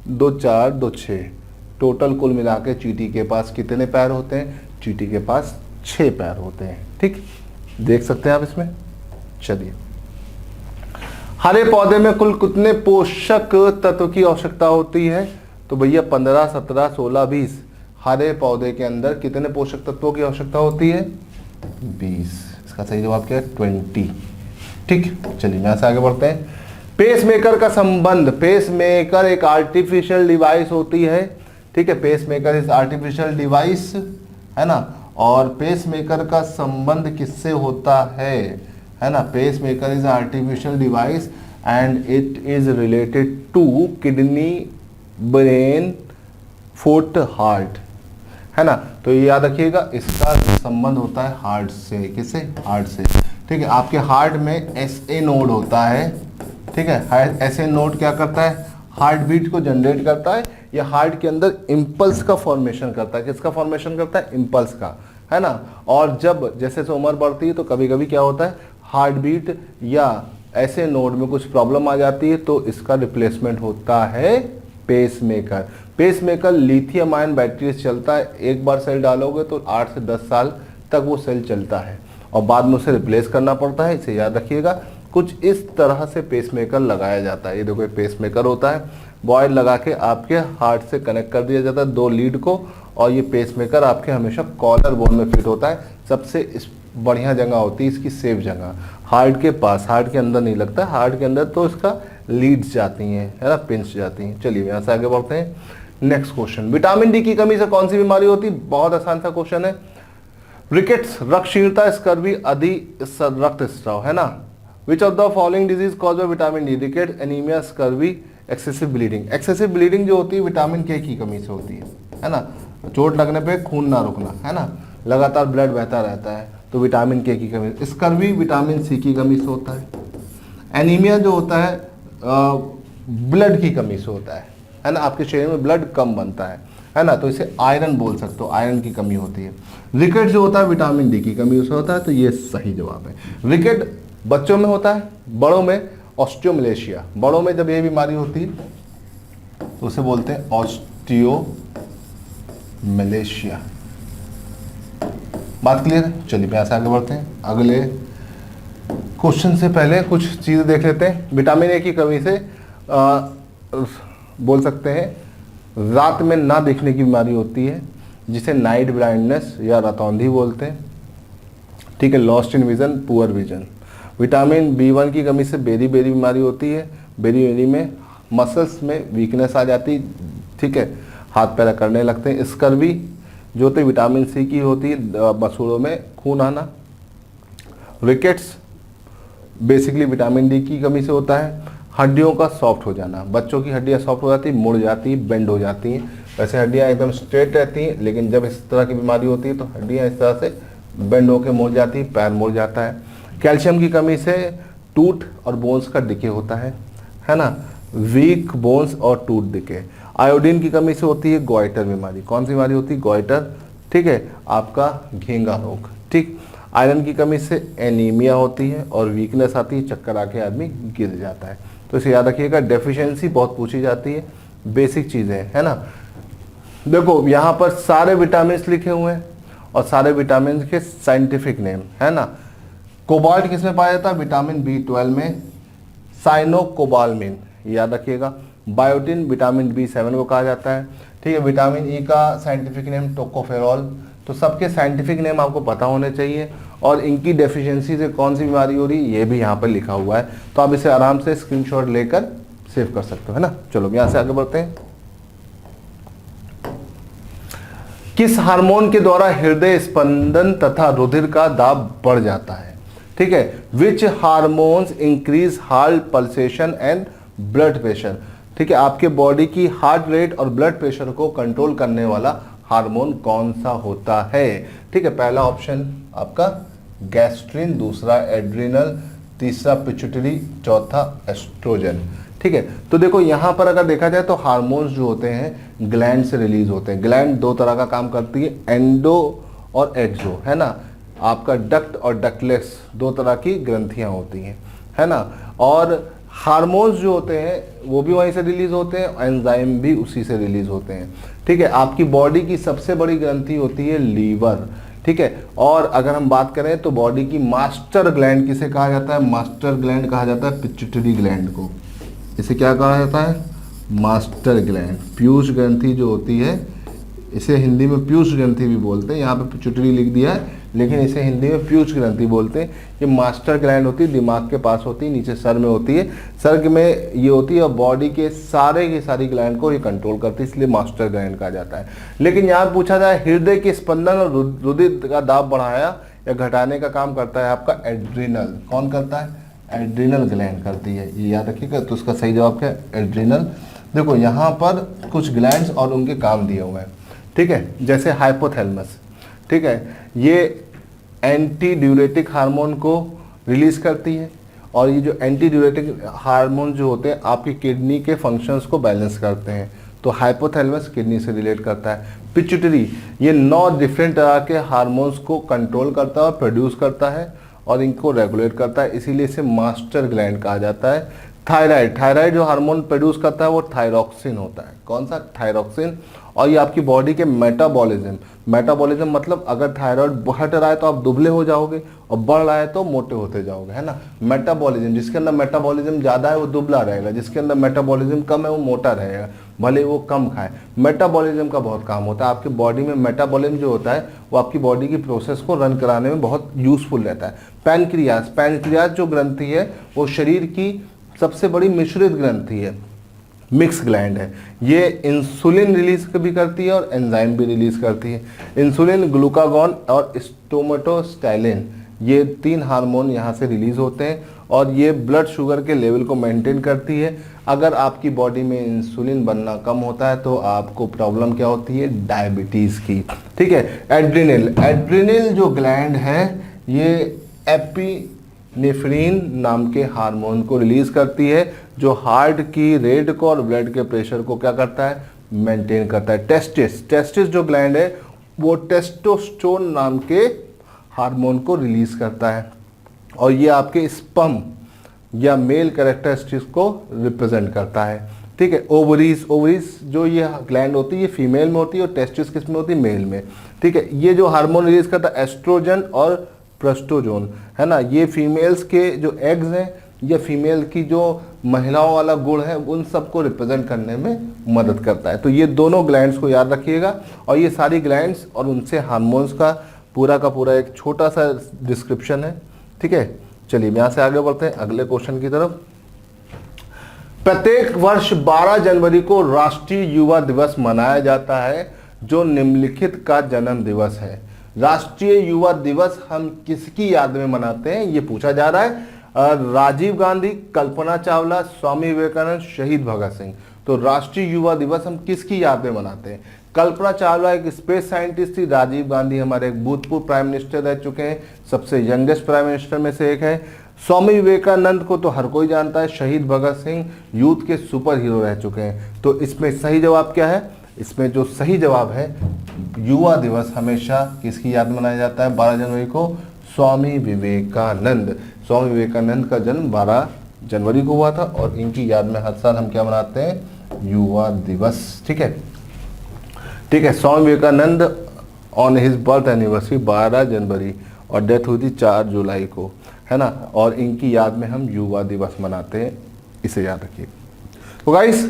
2, 4, 2, 6, टोटल कुल मिला के चींटी के पास कितने पैर होते हैं? चींटी के पास 6 पैर होते हैं, ठीक, देख सकते हैं आप इसमें। चलिए, हरे पौधे में कुल कितने पोषक तत्व की आवश्यकता होती है? तो भैया 15, 17, 16, 20। हरे पौधे के अंदर कितने पोषक तत्वों की आवश्यकता होती है? 20। इसका सही जवाब क्या है? 20, ठीक। चलिए यहाँ से आगे बढ़ते हैं। पेसमेकर का संबंध, पेसमेकर एक आर्टिफिशियल डिवाइस होती है, ठीक है। पेसमेकर इज आर्टिफिशियल डिवाइस, है ना। और पेसमेकर का संबंध किससे होता है ना। Pacemaker is artificial device and it is related to kidney, brain, foot, heart, है ना। तो ये याद रखिएगा, इसका संबंध होता है हार्ट से। किससे? हार्ट से, ठीक है। आपके हार्ट में SA नोड होता है, ठीक है। SA नोड क्या करता है? हार्ट बीट को जनरेट करता है, या हार्ट के अंदर इम्पल्स का फॉर्मेशन करता है। किसका फॉर्मेशन करता है? इम्पल्स का, है ना। और जब जैसे से उम्र बढ़ती है, तो कभी कभी क्या होता है, हार्ट बीट या ऐसे नोड में कुछ प्रॉब्लम आ जाती है, तो इसका रिप्लेसमेंट होता है pacemaker. Pacemaker lithium ion battery से चलता है। एक बार सेल डालोगे तो 8 से 10 साल तक वो सेल चलता है, और बाद में उसे रिप्लेस करना पड़ता है, इसे याद रखिएगा। कुछ इस तरह से पेसमेकर लगाया जाता है। ये देखो, पेसमेकर होता है, बॉयल लगा के आपके हार्ट से कनेक्ट कर दिया जाता है 2 लीड को, और ये पेसमेकर आपके हमेशा कॉलर बोन में फिट होता है। सबसे बढ़िया जगह होती है, इसकी सेफ जगह, हार्ट के पास, हार्ट के अंदर नहीं लगता, हार्ट के अंदर तो इसका लीड्स जाती हैं, है ना, पिंस जाती हैं। चलिए यहाँ से आगे बढ़ते हैं। नेक्स्ट क्वेश्चन, विटामिन डी की कमी से कौन सी बीमारी होती है? बहुत आसान सा क्वेश्चन है। रिकेट्स, रक्तहीनता, स्कर्वी, अधिक रक्तस्राव, है ना। विच of the following disease cause by vitamin D? रिकेट, anaemia, scurvy, excessive bleeding. Excessive bleeding जो होती है विटामिन के की कमी से होती है ना। चोट लगने पे खून ना रुकना, है ना, लगातार ब्लड बहता रहता है, तो विटामिन के की कमी। स्कर्वी विटामिन सी की कमी से होता है। एनीमिया जो होता है ब्लड की कमी से होता है ना, आपके शरीर में ब्लड कम बनता है ना, तो इसे आयरन बोल सकते हो, आयरन की कमी होती है। रिकेट जो होता है विटामिन डी की कमी से होता है, तो ये सही जवाब है। रिकेट बच्चों में होता है, बड़ों में ऑस्टियोमलेशिया, बड़ों में जब ये बीमारी होती है तो उसे बोलते हैं ऑस्टियोमलेशिया। बात क्लियर है? चलिए यहाँ से आगे बढ़ते हैं। अगले क्वेश्चन से पहले कुछ चीज़ें देख लेते हैं। विटामिन ए की कमी से बोल सकते हैं रात में ना देखने की बीमारी होती है, जिसे नाइट ब्लाइंडनेस या रतौंधी बोलते हैं, ठीक है। Lost in vision, poor vision. Vitamin B1 की कमी से बेरी बेरी बीमारी होती है, बेरी बेरी में मसल्स में वीकनेस आ जाती, ठीक है, हाथ पैर करने लगते हैं। स्कर्वी जो होती है विटामिन सी की होती है, मसूड़ों में खून आना। रिकेट्स बेसिकली विटामिन डी की कमी से होता है। हड्डियों का सॉफ्ट हो जाना, बच्चों की हड्डियां सॉफ्ट हो जाती, मुड़ जाती, बेंड हो जाती हैं। वैसे हड्डियां एकदम स्ट्रेट रहती हैं, लेकिन जब इस तरह की बीमारी होती है तो हड्डियां इस तरह से बेंड होकर मुड़ जाती, पैर मुड़ जाता है। कैल्शियम की कमी से टूथ और बोन्स का डिके होता है ना, वीक बोन्स और टूथ डिके। आयोडीन की कमी से होती है गोइटर बीमारी। कौन सी बीमारी होती है? गोइटर, ठीक है, आपका घेंगा रोग, ठीक। आयरन की कमी से एनीमिया होती है और वीकनेस आती है, चक्कर आके आदमी गिर जाता है, तो इसे याद रखिएगा। डेफिशिएंसी बहुत पूछी जाती है, बेसिक चीज़ें, है ना। देखो यहाँ पर सारे विटामिन लिखे हुए हैं और सारे विटामिन के साइंटिफिक नेम, है ना। कोबाल्ट किसमें पाया जाता है? विटामिन बी12 में, साइनोकोबालमिन, याद रखिएगा। बायोटिन विटामिन बी7 को कहा जाता है, ठीक है। विटामिन ई का साइंटिफिक नेम टोकोफेरॉल। तो सबके साइंटिफिक नेम आपको पता होने चाहिए और इनकी डेफिशिएंसी से कौन सी बीमारी हो रही है ये भी यहाँ पर लिखा हुआ है, तो आप इसे आराम से स्क्रीनशॉट लेकर सेव कर सकते हो, है ना। चलो यहाँ से आगे बढ़ते हैं। किस हार्मोन के द्वारा हृदय स्पंदन तथा रुधिर का दाब बढ़ जाता है? ठीक है, विच hormones increase heart pulsation and blood pressure. ठीक है, आपके बॉडी की हार्ट रेट और ब्लड प्रेशर को कंट्रोल करने वाला हार्मोन कौन सा होता है? ठीक है, पहला ऑप्शन आपका गैस्ट्रिन, दूसरा एड्रिनल, तीसरा पिट्यूटरी, चौथा एस्ट्रोजन। ठीक है, तो देखो यहाँ पर अगर देखा जाए तो हार्मोन्स जो होते हैं ग्लैंड से रिलीज होते हैं। ग्लैंड दो तरह का काम करती है, एंडो और एक्सो, है ना। आपका डक्ट और डक्टलेस दो तरह की ग्रंथियाँ होती हैं, है ना। और हार्मोन्स जो होते हैं वो भी वहीं से रिलीज होते हैं, एंजाइम भी उसी से रिलीज होते हैं। ठीक है, आपकी बॉडी की सबसे बड़ी ग्रंथि होती है लीवर। ठीक है, और अगर हम बात करें तो बॉडी की मास्टर ग्लैंड किसे कहा जाता है? मास्टर ग्लैंड कहा जाता है पिट्यूटरी ग्लैंड को। इसे क्या कहा जाता है? Master gland. पीयूष ग्रंथि जो होती है, इसे हिंदी में पीयूष ग्रंथि भी बोलते हैं, यहाँ पे पिट्यूटरी लिख दिया है लेकिन इसे हिंदी में पीयूष ग्रंथि बोलते हैं। ये मास्टर ग्लैंड होती है, दिमाग के पास होती है, नीचे सर में होती है, सर में ये होती है और बॉडी के सारे की सारी ग्लैंड को ये कंट्रोल करती है, इसलिए मास्टर ग्लैंड कहा जाता है। लेकिन यहाँ पूछा जाए हृदय के स्पंदन और रुधिर का दाब बढ़ाया या घटाने का काम करता है आपका एड्रिनल। कौन करता है? एड्रिनल ग्लैंड करती है, ये याद रखिएगा। तो उसका सही जवाब क्या है? एड्रिनल। देखो यहाँ पर कुछ ग्लैंड्स और उनके काम दिए हुए हैं, ठीक है, जैसे हाइपोथैलेमस। ठीक है, ये एंटी ड्यूरेटिक हार्मोन को रिलीज करती है और ये जो एंटी ड्यूरेटिक हार्मोन जो होते हैं आपकी किडनी के फंक्शंस को बैलेंस करते हैं, तो हाइपोथैलेमस किडनी से रिलेट करता है। पिट्यूटरी ये 9 डिफरेंट तरह के हार्मोन्स को कंट्रोल करता है और प्रोड्यूस करता है और इनको रेगुलेट करता है, इसीलिए इसे मास्टर ग्लैंड कहा जाता है। थायराइड, थायराइड जो हार्मोन प्रोड्यूस करता है वो थायरॉक्सिन होता है। कौन सा? थायरॉक्सिन। और ये आपकी बॉडी के मेटाबॉलिज्म, मेटाबॉलिज्म मतलब अगर थायराइड बढ़ रहा है तो आप दुबले हो जाओगे और बढ़ रहा है तो मोटे होते जाओगे, है ना। मेटाबॉलिज्म, जिसके अंदर मेटाबॉलिज्म ज़्यादा है वो दुबला रहेगा, जिसके अंदर मेटाबॉलिज्म कम है वो मोटा रहेगा। भले वो कम खाएं। मेटाबॉलिज्म का बहुत काम होता है, आपकी बॉडी में मेटाबॉलिज्म जो होता है वो आपकी बॉडी की प्रोसेस को रन कराने में बहुत यूजफुल रहता है। पैनक्रियाज जो ग्रंथि है वो शरीर की सबसे बड़ी मिश्रित ग्रंथि है, मिक्स ग्लैंड है। ये इंसुलिन रिलीज भी करती है और एंजाइम भी रिलीज करती है। इंसुलिन, ग्लूकागॉन और स्टोमेटोस्टाइलिन, ये 3 हार्मोन यहाँ से रिलीज होते हैं और ये ब्लड शुगर के लेवल को मेंटेन करती है। अगर आपकी बॉडी में इंसुलिन बनना कम होता है तो आपको प्रॉब्लम क्या होती है, डायबिटीज़ की। ठीक है। एड्रिनल जो ग्लैंड है ये एपिनेफ्रिन नाम के हार्मोन को रिलीज करती है, जो हार्ट की रेट को और ब्लड के प्रेशर को क्या करता है, मेंटेन करता है। टेस्टिस जो ग्लैंड है वो टेस्टोस्टेरोन नाम के हार्मोन को रिलीज करता है और ये आपके स्पर्म या मेल कैरेक्टरिस्टिक्स को रिप्रेजेंट करता है। ठीक है। ओवरीज जो ये ग्लैंड होती है ये फीमेल में होती है और टेस्टिस किस में होती है, मेल में। ठीक है। ये जो हार्मोन रिलीज करता है एस्ट्रोजन और प्रोस्टोजोन, है ना, ये फीमेल्स के जो एग्स हैं या फीमेल की जो महिलाओं वाला गुण है उन सबको रिप्रेजेंट करने में मदद करता है। तो ये दोनों ग्लैंड्स को याद रखिएगा और ये सारी ग्लैंड्स और उनसे हार्मोन्स का पूरा एक छोटा सा डिस्क्रिप्शन है। ठीक है। चलिए यहाँ से आगे बढ़ते हैं अगले क्वेश्चन की तरफ। प्रत्येक वर्ष 12 जनवरी को राष्ट्रीय युवा दिवस मनाया जाता है जो निम्नलिखित का जन्म दिवस है। राष्ट्रीय युवा दिवस हम किसकी याद में मनाते हैं ये पूछा जा रहा है। राजीव गांधी, कल्पना चावला, स्वामी विवेकानंद, शहीद भगत सिंह। तो राष्ट्रीय युवा दिवस हम किसकी याद में मनाते हैं? कल्पना चावला एक स्पेस साइंटिस्ट थी, राजीव गांधी हमारे एक भूतपूर्व प्राइम मिनिस्टर रह चुके हैं, सबसे यंगेस्ट प्राइम मिनिस्टर में से एक है। स्वामी विवेकानंद को तो हर कोई जानता है, शहीद भगत सिंह यूथ के सुपर हीरो रह चुके हैं। तो इसमें सही जवाब क्या है? इसमें जो सही जवाब है, युवा दिवस हमेशा किसकी याद मनाया जाता है 12 जनवरी को? स्वामी विवेकानंद। स्वामी विवेकानंद का जन्म 12 जनवरी को हुआ था और इनकी याद में हर साल हम क्या मनाते हैं? युवा दिवस। ठीक है। ठीक है। Swami Vivekananda on his birth anniversary 12 जनवरी और डेथ हुई थी 4 जुलाई को, है ना, और इनकी याद में हम युवा दिवस मनाते हैं, इसे याद रखिए। तो गाइस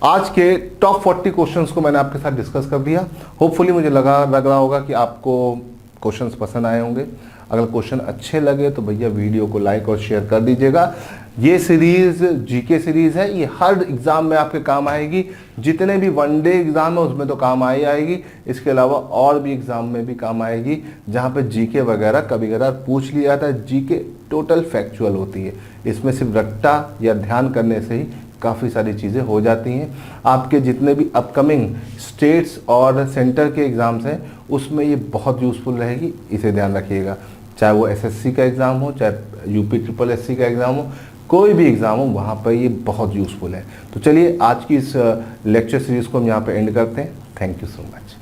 आज के टॉप 40 क्वेश्चंस को मैंने आपके साथ डिस्कस कर दिया। होपफुली मुझे लग रहा होगा कि आपको क्वेश्चंस पसंद आए होंगे। अगर क्वेश्चन अच्छे लगे तो भैया वीडियो को लाइक और शेयर कर दीजिएगा। ये सीरीज़ जीके सीरीज़ है, ये हर एग्ज़ाम में आपके काम आएगी। जितने भी वनडे एग्ज़ाम है उसमें तो काम आएगी, इसके अलावा और भी एग्ज़ाम में भी काम आएगी जहाँ पे जीके वगैरह कभी कभार पूछ लिया जाता है। जीके टोटल फैक्चुअल होती है, इसमें सिर्फ रट्टा या ध्यान करने से ही काफ़ी सारी चीज़ें हो जाती हैं। आपके जितने भी अपकमिंग स्टेट्स और सेंटर के एग्ज़ाम्स हैं उसमें ये बहुत यूज़फुल रहेगी, इसे ध्यान रखिएगा। चाहे वो एसएससी का एग्ज़ाम हो, चाहे यूपी SSC का एग्ज़ाम हो, कोई भी एग्ज़ाम हो, वहाँ पर ये बहुत यूज़फुल है। तो चलिए आज की इस लेक्चर सीरीज़ को हम यहाँ पे एंड करते हैं। Thank you so much.